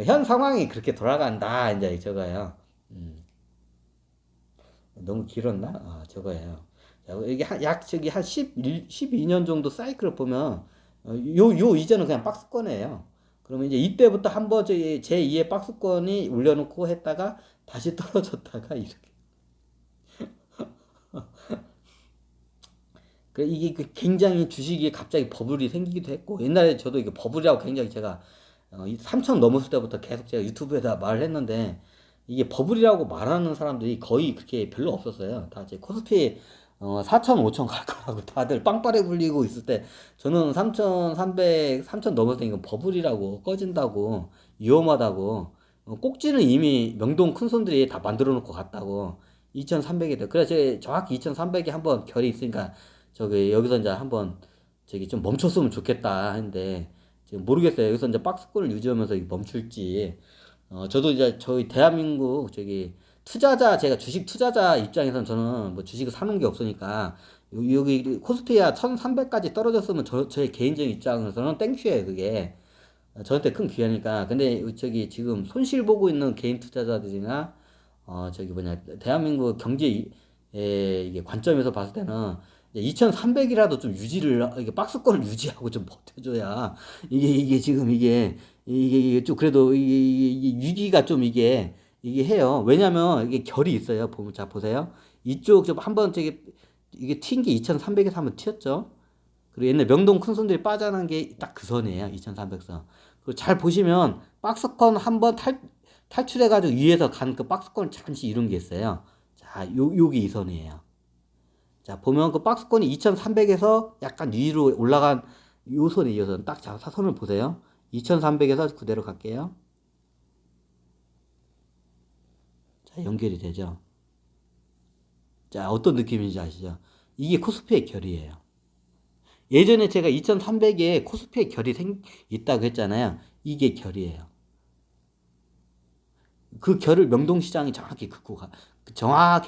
현 상황이 그렇게 돌아간다, 이제 저거예요. 음, 너무 길었나? 저거예요. 자, 이게 저기 한 12년 정도 사이클을 보면, 요 이전은 그냥 박스권이에요. 그러면 이제 이때부터 한번 제2의 박스권이 올려놓고 했다가 다시 떨어졌다가 이렇게. 이게 굉장히 주식이 갑자기 버블이 생기기도 했고, 옛날에 저도 이게 버블이라고 굉장히 제가 3천 넘었을 때부터 계속 제가 유튜브에다 말을 했는데, 이게 버블이라고 말하는 사람들이 거의 그렇게 별로 없었어요. 다 제 코스피 4천, 5천 갈 거라고 다들 빵빠레 불리고 있을 때, 저는 3,300, 3천 넘었을 때 이건 버블이라고, 꺼진다고, 위험하다고, 꼭지는 이미 명동 큰 손들이 다 만들어 놓고 갔다고, 2,300이 돼. 그래서 제가 정확히 2,300이 한번 결이 있으니까, 저기 여기서 이제 한번 저기 좀 멈췄으면 좋겠다 했는데, 지금 모르겠어요. 여기서 이제 박스권을 유지하면서 이게 멈출지. 저도 이제 저희 대한민국 저기 제가 주식 투자자 입장에서는 저는 뭐 주식을 사는 게 없으니까, 여기 코스피가 1,300까지 떨어졌으면 저의 개인적인 입장에서는 땡큐예요, 그게. 저한테 큰 기회니까. 근데 저기 지금 손실 보고 있는 개인 투자자들이나, 저기 뭐냐, 대한민국 경제 이게 관점에서 봤을 때는 2,300이라도 좀 이게 박스권을 유지하고 좀 버텨줘야, 이게 지금 이게 좀 그래도 이게 위기가 좀 이게 해요. 왜냐면 이게 결이 있어요. 자, 보세요. 이쪽 좀 한번 이게 튄 게 2,300에서 한번 튀었죠. 그리고 옛날 명동 큰 손들이 빠져나간 게 딱 그 선이에요. 2,300선. 그리고 잘 보시면 박스권 한번 탈출해가지고 위에서 간 그 박스권을 잠시 이룬 게 있어요. 자, 요게 이 선이에요. 자, 보면 그 박스권이 2,300에서 약간 위로 올라간 요 선이 이 선. 딱 자, 사선을 보세요. 2,300에서 그대로 갈게요. 자, 연결이 되죠. 자, 어떤 느낌인지 아시죠? 이게 코스피의 결이에요. 예전에 제가 2,300에 코스피의 결이 있다고 했잖아요. 이게 결이에요. 그 결을 명동시장이 정확히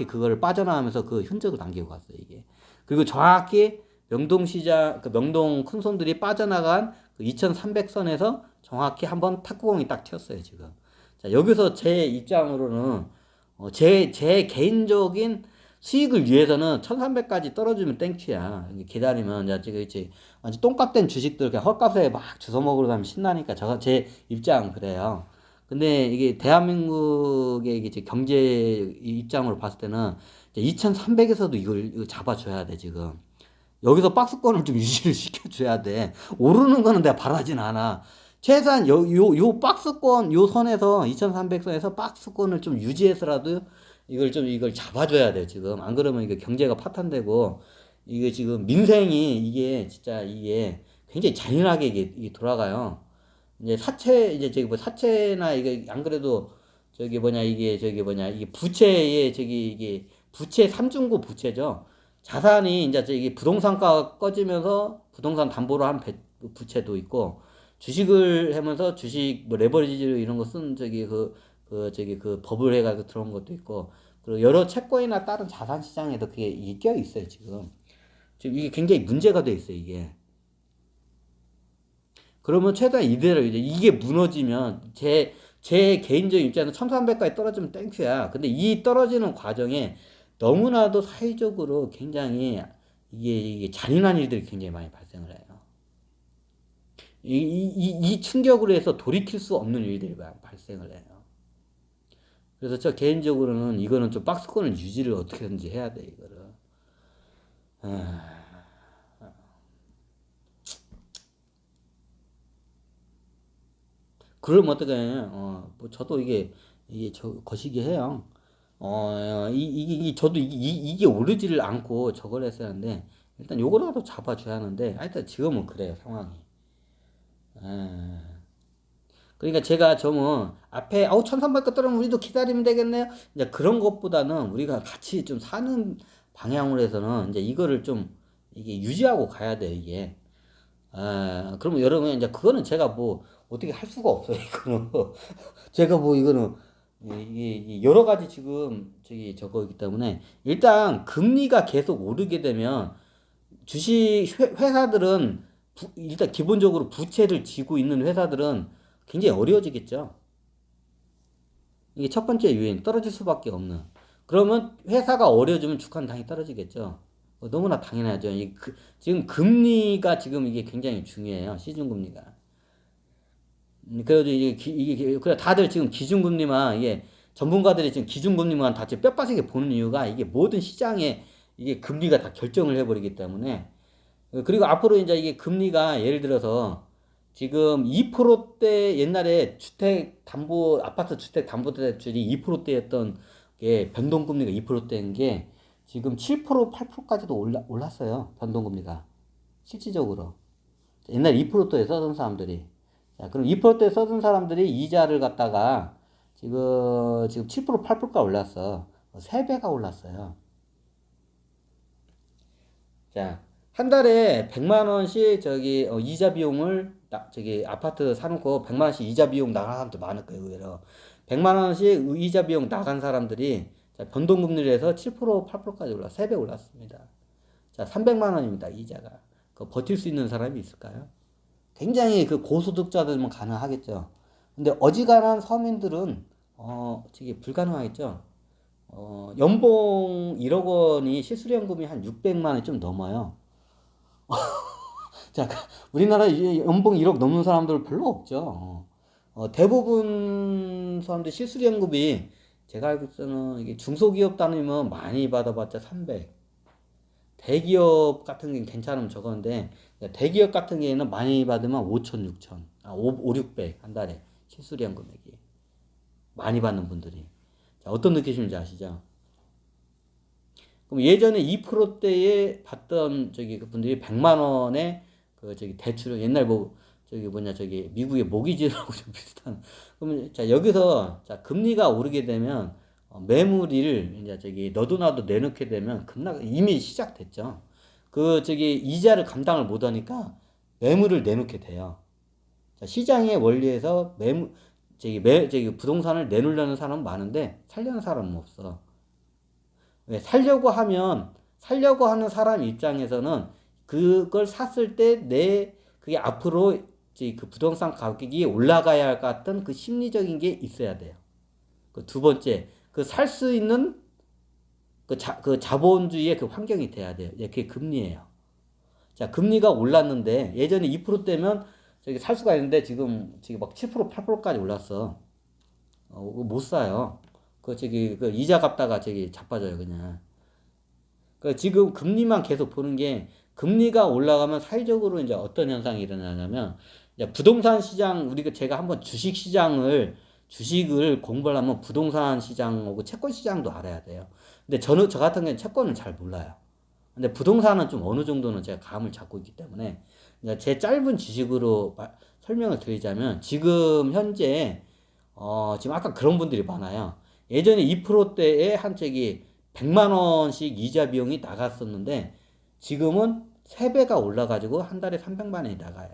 그거를 빠져나가면서 그 흔적을 남기고 갔어요, 이게. 그리고 정확히 명동 큰 손들이 빠져나간 그 2,300선에서 정확히 한번 탁구공이 딱 튀었어요, 지금. 자, 여기서 제 입장으로는, 제 개인적인 수익을 위해서는 1,300까지 떨어지면 땡큐야. 기다리면, 야, 지금, 완전 똥값된 주식들 그냥 헐값에 막 주워 먹으러 가면 신나니까, 제 입장 그래요. 근데 이게 대한민국의 이게 경제 입장으로 봤을 때는 2,300에서도 이거 잡아줘야 돼, 지금. 여기서 박스권을 좀 유지를 시켜줘야 돼. 오르는 거는 내가 바라진 않아. 최소한 요 박스권, 요 선에서, 2,300선에서 박스권을 좀 유지해서라도 이걸 잡아줘야 돼, 지금. 안 그러면 이게 경제가 파탄되고, 이게 지금 민생이 진짜 굉장히 잔인하게 이게 돌아가요. 이제 저기 뭐 사채나 이게 안 그래도 이게 부채에 이게 부채 삼중고 부채죠. 자산이 이제 저기 부동산가 꺼지면서 부동산 담보로 한 부채도 있고, 주식을 하면서 주식 뭐 레버리지 이런 거 쓴 그 법을 해가지고 들어온 것도 있고, 그리고 여러 채권이나 다른 자산 시장에도 이게 껴 있어요, 지금. 지금 이게 굉장히 문제가 돼 있어요, 이게. 그러면 최대한 이대로 이제 이게 무너지면 제 개인적인 입장에서 1300까지 떨어지면 땡큐야. 근데 이 떨어지는 과정에 너무나도 사회적으로 굉장히 이게 잔인한 일들이 굉장히 많이 발생을 해요. 이 충격으로 해서 돌이킬 수 없는 일들이 발생을 해요. 그래서 저 개인적으로는 이거는 좀 박스권을 유지를 어떻게든지 해야 돼, 이거를. 아, 그럼 어떻게, 뭐 저도 이게 거시기 해요. 저도 이게 오르지를 않고 저걸 했어야 하는데, 일단 요거라도 잡아줘야 하는데, 하여튼 지금은 그래요, 상황이. 아, 그러니까 제가 좀 앞에 1300거 떨어지면 우리도 기다리면 되겠네요. 이제 그런 것보다는 우리가 같이 좀 사는 방향으로 해서는 이제 이거를 좀 이게 유지하고 가야 돼, 이게. 그러면 여러분 이제 그거는 제가 뭐 어떻게 할 수가 없어요, 이거는. 제가 뭐 이거는 이게 여러 가지 지금 저거이기 때문에 일단 금리가 계속 오르게 되면 주식 회사들은 일단 기본적으로 부채를 지고 있는 회사들은 굉장히 어려워지겠죠. 이게 첫 번째 요인, 떨어질 수밖에 없는. 그러면 회사가 어려워지면 주가는 당연히 떨어지겠죠. 너무나 당연하죠. 지금 금리가 지금 이게 굉장히 중요해요. 시중금리가. 그래도 그래 다들 지금 기준금리만 이게 전문가들이 지금 기준금리만 다 지금 뼈빠지게 보는 이유가 이게 모든 시장에 이게 금리가 다 결정을 해버리기 때문에 그리고 앞으로 이제 이게 금리가 예를 들어서 지금 2%대 옛날에 아파트 주택 담보 대출이 2%대였던 게 변동금리가 2%대인 게 지금 7%, 8%까지도 올랐어요. 변동금리가. 실질적으로. 옛날 2%대에 써던 사람들이. 자, 그럼 2%대에 써던 사람들이 이자를 갖다가 지금 7%, 8%가 올랐어. 3배가 올랐어요. 자, 한 달에 100만 원씩 이자 비용을 아파트 사놓고 100만 원씩 이자 비용 나간 사람도 많을 거예요, 의외로. 100만 원씩 이자 비용 나간 사람들이 변동금리를 해서 7%, 8%까지 3배 올랐습니다. 자, 300만 원입니다, 이자가. 그 버틸 수 있는 사람이 있을까요? 굉장히 그 고소득자들은 가능하겠죠. 근데 어지간한 서민들은 불가능하겠죠. 연봉 1억 원이 실수령금이 한 600만 원이 좀 넘어요. 자, 우리나라 이제 연봉 1억 넘는 사람들 별로 없죠. 대부분 사람들 실수령금이 제가 알고 있어는 이게 중소기업 단위면 많이 받아봤자 300. 대기업 같은 게 괜찮으면 저건데 대기업 같은 경우에는 많이 받으면 5천, 6천, 5, 600 한 달에 실수령 금액이 많이 받는 분들이 자, 어떤 느낌인지 아시죠? 그럼 예전에 2%대에 받던 그 분들이 100만 원에 대출을 옛날 미국의 모기지라고 좀 비슷한 그러면 자 여기서 자 금리가 오르게 되면 매물을 이제 너도 나도 내놓게 되면 급락 이미 시작됐죠. 이자를 감당을 못하니까 매물을 내놓게 돼요. 자, 시장의 원리에서 부동산을 내놓으려는 사람은 많은데 살려는 사람은 없어. 왜? 살려고 하는 사람 입장에서는 그걸 샀을 때 그게 앞으로 그 부동산 가격이 올라가야 할 것 같은 그 심리적인 게 있어야 돼요. 그 두 번째, 그 살 수 있는 그 자본주의의 그 환경이 돼야 돼요. 그게 금리예요. 자, 금리가 올랐는데 예전에 2%대면 살 수가 있는데 지금 막 7%, 8%까지 올랐어. 못 사요. 그 이자 갚다가 자빠져요, 그냥. 지금 금리만 계속 보는 게 금리가 올라가면 사회적으로 이제 어떤 현상이 일어나냐면 이제 부동산 시장 제가 한번 주식을 공부를 하면 부동산 시장하고 채권 시장도 알아야 돼요. 근데 저 같은 경우는 채권은 잘 몰라요. 근데 부동산은 좀 어느 정도는 제가 감을 잡고 있기 때문에 제 짧은 지식으로 설명을 드리자면 지금 현재 지금 아까 그런 분들이 많아요. 예전에 2%대에 한 100만 원씩 이자 비용이 나갔었는데 지금은 3배가 올라가지고 한 달에 300만 원이 나가요.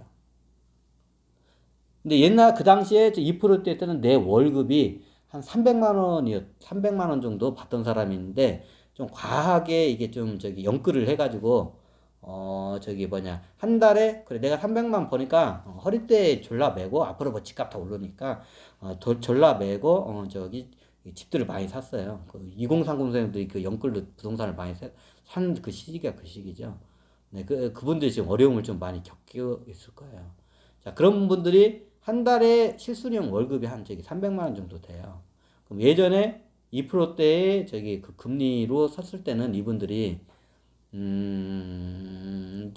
근데 그 당시에 2%대 때는 내 월급이 한 300만 원 정도 받던 사람인데 좀 과하게 이게 좀 연끌을 해가지고 저기 뭐냐, 한 달에, 그래, 내가 300만 버니까, 허리띠에 졸라 매고, 앞으로 뭐 집값 다 오르니까, 졸라 매고, 저기, 집들을 많이 샀어요. 그 2030세들이 그 영끌로 부동산을 많이 산 그 시기가 그 시기죠. 네, 그분들이 지금 어려움을 좀 많이 겪고 있을 거예요. 자, 그런 분들이 한 달에 실수령 월급이 한 저기 300만 원 정도 돼요. 그럼 예전에 2%대의 저기 그 금리로 샀을 때는 이분들이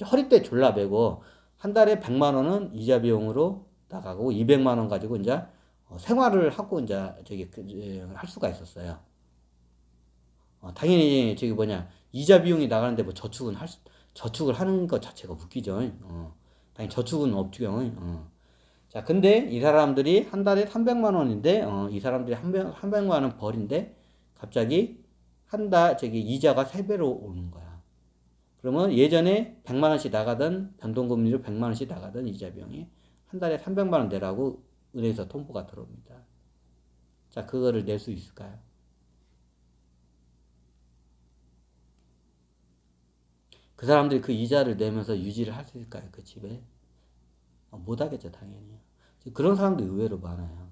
허리띠 졸라매고 한 달에 100만 원은 이자 비용으로 나가고 200만 원 가지고 이제 생활을 하고 이제 저기 할 수가 있었어요. 당연히 저기 뭐냐, 이자 비용이 나가는데 뭐 저축을 하는 것 자체가 웃기죠. 당연히 저축은 없죠. 자, 근데 이 사람들이 한 달에 300만 원인데, 이 사람들이 300만 원 벌인데, 갑자기 저기 이자가 3배로 오는 거야. 그러면 예전에 100만 원씩 나가던, 변동금리로 100만 원씩 나가던 이자 비용이 한 달에 300만 원 내라고 은행에서 통보가 들어옵니다. 자, 그거를 낼 수 있을까요? 그 사람들이 그 이자를 내면서 유지를 할 수 있을까요? 그 집에? 못하겠죠, 당연히. 그런 사람도 의외로 많아요.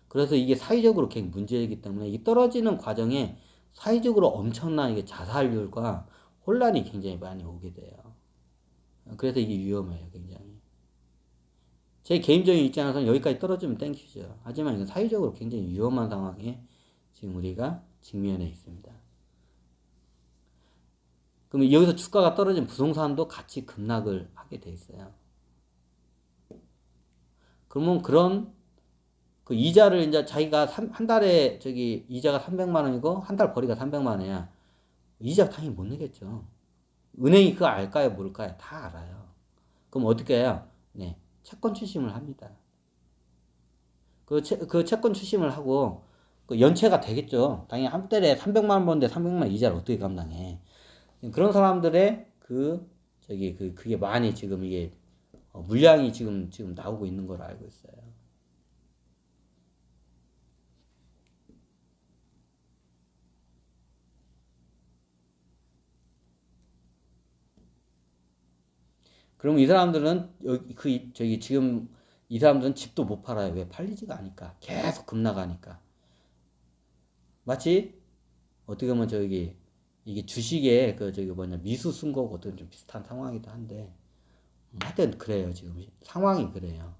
그래서 이게 사회적으로 굉장히 문제이기 때문에 이 떨어지는 과정에 사회적으로 엄청난 이게 자살률과 혼란이 굉장히 많이 오게 돼요. 그래서 이게 위험해요, 굉장히. 제 개인적인 입장에서는 여기까지 떨어지면 땡큐죠. 하지만 이건 사회적으로 굉장히 위험한 상황에 지금 우리가 직면해 있습니다. 그럼 여기서 주가가 떨어진 부동산도 같이 급락을 하게 돼 있어요. 그러면 그런 그 이자를 이제 자기가 한 달에 저기 이자가 300만 원이고 한 달 벌이가 300만 원이야. 이자 당연히 못 내겠죠. 은행이 그거 알까요? 모를까요? 다 알아요. 그럼 어떻게 해요? 네. 채권 추심을 합니다. 그 채권 추심을 하고 그 연체가 되겠죠. 당연히 한 달에 300만 원 버는데 300만 원 이자를 어떻게 감당해. 그런 사람들의 그게 많이 지금 이게 물량이 지금 나오고 있는 걸 알고 있어요. 그럼 이 사람들은 저기 지금 이 사람들은 집도 못 팔아요. 왜? 팔리지가 않으니까. 계속 급나가니까. 마치 어떻게 보면 저기 이게 주식에 그 저기 뭐냐 미수 쓴 거거든. 좀 비슷한 상황이기도 한데 하여튼 그래요. 지금 상황이 그래요.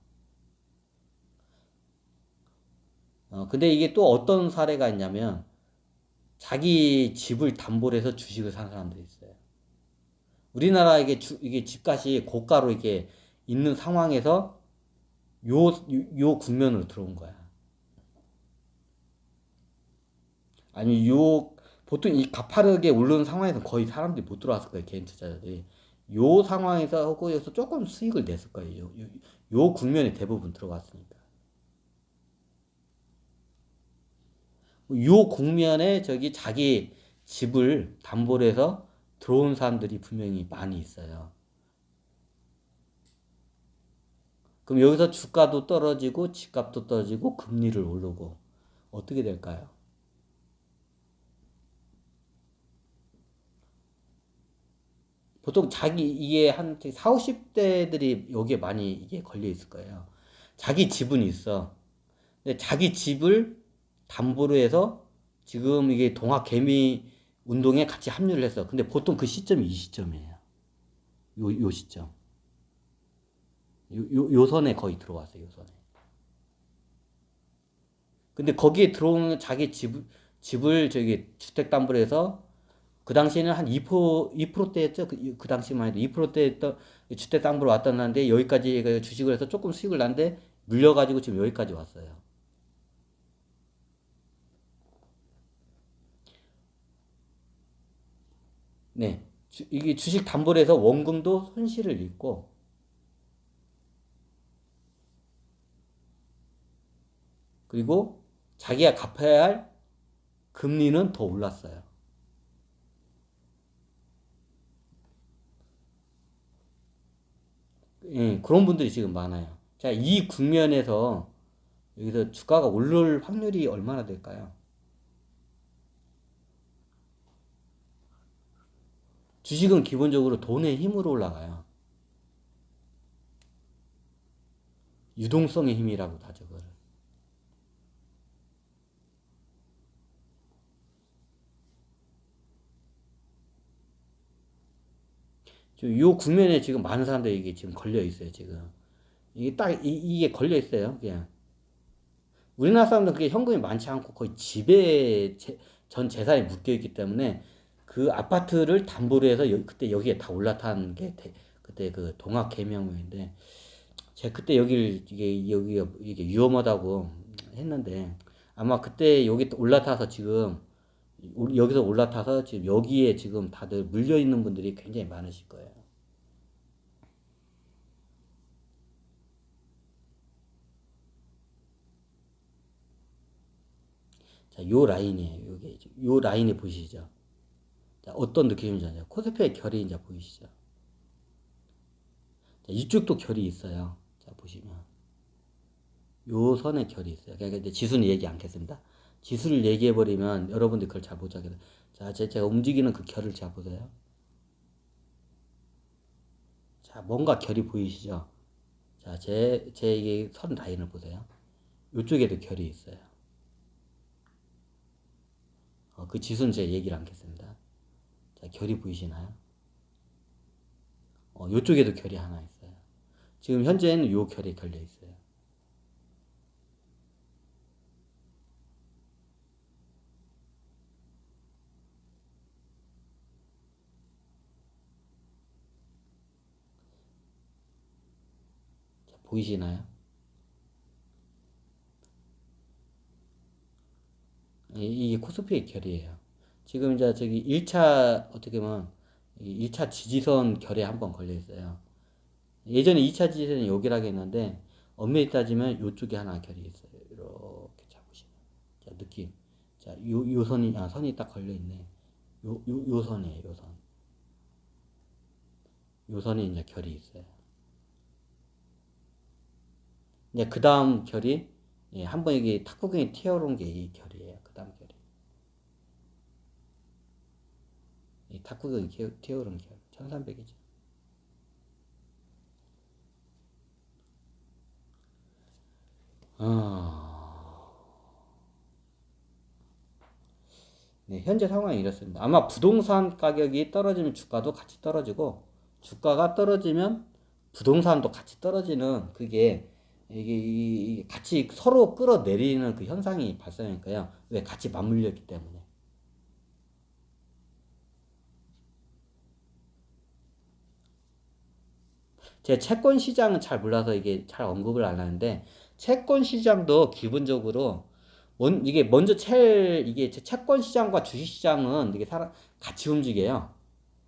근데 이게 또 어떤 사례가 있냐면 자기 집을 담보로 해서 주식을 산 사람들이 있어요. 우리나라 이게 집값이 고가로 이게 있는 상황에서 요 국면으로 들어온 거야. 아니, 보통 이 가파르게 오르는 상황에서 거의 사람들이 못 들어왔을 거예요, 개인 투자자들이. 요 상황에서 하고 여기서 조금 수익을 냈을 거예요. 요 국면에 대부분 들어갔으니까. 요 국면에 저기 자기 집을 담보로 해서 들어온 사람들이 분명히 많이 있어요. 그럼 여기서 주가도 떨어지고 집값도 떨어지고 금리를 오르고 어떻게 될까요? 보통 이게 한 4, 50대들이 여기에 많이 이게 걸려 있을 거예요. 자기 집은 있어. 근데 자기 집을 담보로 해서 지금 이게 동학 개미 운동에 같이 합류를 했어. 근데 보통 그 시점이 이 시점이에요. 요 시점. 요 선에 거의 들어왔어요. 요 선에. 근데 거기에 들어오는 자기 집을 저기 주택담보로 해서 그 당시에는 한 2%대였죠. 그 당시만 해도 2%대 주택담보로 왔다는데 여기까지 그 주식을 해서 조금 수익을 났는데 물려가지고 지금 여기까지 왔어요. 네. 이게 주식 담보로 해서 원금도 손실을 입고 그리고 자기가 갚아야 할 금리는 더 올랐어요. 예, 그런 분들이 지금 많아요. 자, 이 국면에서 여기서 주가가 오를 확률이 얼마나 될까요? 주식은 기본적으로 돈의 힘으로 올라가요. 유동성의 힘이라고 하죠, 그거를. 요 국면에 지금 많은 사람들이 이게 지금 걸려 있어요, 지금. 이게 딱, 이게 걸려 있어요, 그냥. 우리나라 사람들은 그게 현금이 많지 않고 거의 집에 전 재산이 묶여 있기 때문에 그 아파트를 담보로 해서 그때 여기에 다 올라탄 게 그때 그 동학개명인데 제가 그때 여기를 여기가 이게 위험하다고 했는데 아마 그때 여기 올라타서 지금 여기서 올라타서 지금 여기에 지금 다들 물려 있는 분들이 굉장히 많으실 거예요. 자, 요 라인이에요. 요 라인이 보이시죠? 자, 어떤 느낌인지 아세요? 코스피의 결이 이제 보이시죠? 자, 이쪽도 결이 있어요. 자, 보시면. 요 선에 결이 있어요. 그러니까 이제 지수는 얘기 않겠습니다. 지수를 얘기해버리면 여러분들이 그걸 잘 못 잡겠어요. 자, 제가 움직이는 그 결을 잘 보세요. 자, 뭔가 결이 보이시죠? 자, 제 이게 선 라인을 보세요. 요쪽에도 결이 있어요. 그 지수는 제가 얘기를 않겠습니다. 자, 결이 보이시나요? 요쪽에도 결이 하나 있어요. 지금 현재는 요 결이 걸려 있어요. 자, 보이시나요? 이게 코스피의 결이에요. 지금 이제 저기 1차 어떻게 보면 1차 지지선 결에 한번 걸려 있어요. 예전에 2차 지지선이 여기라고 했는데 엄밀히 따지면 요쪽에 하나 결이 있어요. 이렇게 잡으시면. 자, 느낌. 자, 요 선이, 선이 딱 걸려 있네. 요 선이에요, 요 선. 요 선이 이제 결이 있어요. 이제 그 다음 결이, 예, 한번 이게 탁구경이 튀어오른 게 이 결이에요. 그 다음 결이. 이 탁구경이 튀어오른 결. 1300이죠. 네, 현재 상황이 이렇습니다. 아마 부동산 가격이 떨어지면 주가도 같이 떨어지고, 주가가 떨어지면 부동산도 같이 떨어지는 그게 이게 같이 서로 끌어내리는 그 현상이 발생하니까요. 왜 같이 맞물려 있기 때문에. 제가 채권 시장은 잘 몰라서 이게 잘 언급을 안 하는데 채권 시장도 기본적으로 이게 먼저 이게 채권 시장과 주식 시장은 이게 같이 움직여요.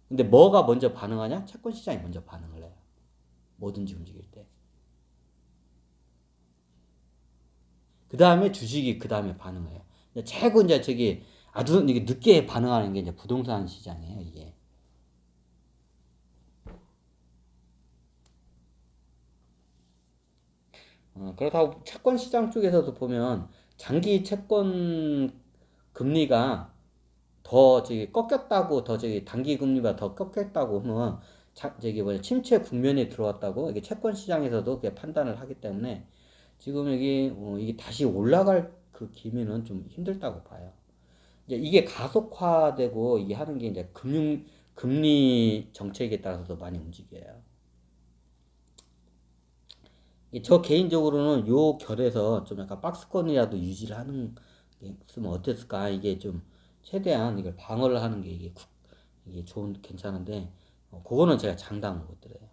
근데 뭐가 먼저 반응하냐? 채권 시장이 먼저 반응을 해요. 뭐든지 움직일 때. 그 다음에 주식이 그 다음에 반응을 해요. 최고 이제 저기 아주 이게 늦게 반응하는 게 이제 부동산 시장이에요, 이게. 그렇다고 채권 시장 쪽에서도 보면 장기 채권 금리가 더 저기 꺾였다고 더 저기 단기 금리가 더 꺾였다고 하면 저기 뭐냐 침체 국면에 들어왔다고 이게 채권 시장에서도 그게 판단을 하기 때문에 지금 여기 이게 다시 올라갈 그 기미는 좀 힘들다고 봐요. 이제 이게 가속화되고 이게 하는 게 이제 금리 정책에 따라서도 많이 움직여요. 저 개인적으로는 요 결에서 좀 약간 박스권이라도 유지를 하는 게 있으면 어땠을까? 이게 좀 최대한 이걸 방어를 하는 게 이게 괜찮은데 그거는 제가 장담을 못 드려요.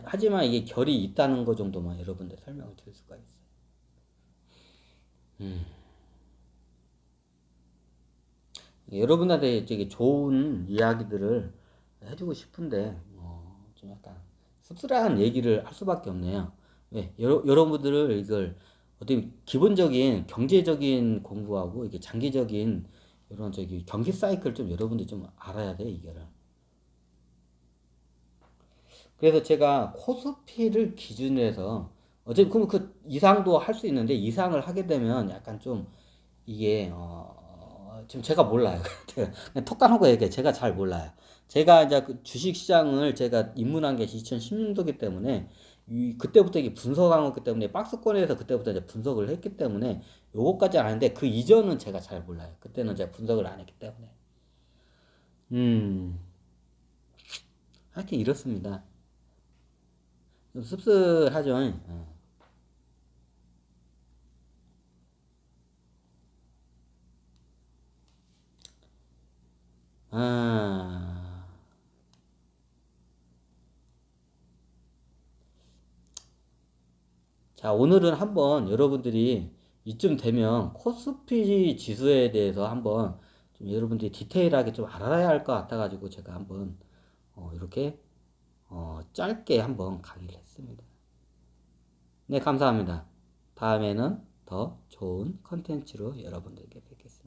하지만 이게 결이 있다는 거 정도만 여러분들 설명을 드릴 수가 있어요. 여러분한테 되게 좋은 이야기들을 해주고 싶은데 좀 약간 씁쓸한 얘기를 할 수밖에 없네요. 왜 여러분들을 이걸 어떻게 기본적인 경제적인 공부하고 이게 장기적인 이런 저기 경기 사이클 좀 여러분들 좀 알아야 돼 이거를. 그래서 제가 코스피를 기준으로 해서 어차피 그럼 그 이상도 할 수 있는데 이상을 하게 되면 약간 좀 이게 지금 제가 몰라요. 그냥 톡 까놓고 얘기해. 제가 잘 몰라요. 제가 이제 그 주식시장을 제가 입문한 게 2016년도기 때문에 그때부터 이게 분석한 거기 때문에 박스권에서 그때부터 이제 분석을 했기 때문에 요거까지 아는데 그 이전은 제가 잘 몰라요. 그때는 제가 분석을 안 했기 때문에. 음, 하여튼 이렇습니다. 좀 씁쓸하죠. 아, 자, 오늘은 한번 여러분들이 이쯤 되면 코스피 지수에 대해서 한번 좀 여러분들이 디테일하게 좀 알아야 할 것 같아가지고 제가 한번 이렇게 짧게 한번 강의를 했습니다. 네, 감사합니다. 다음에는 더 좋은 컨텐츠로 여러분들께 뵙겠습니다.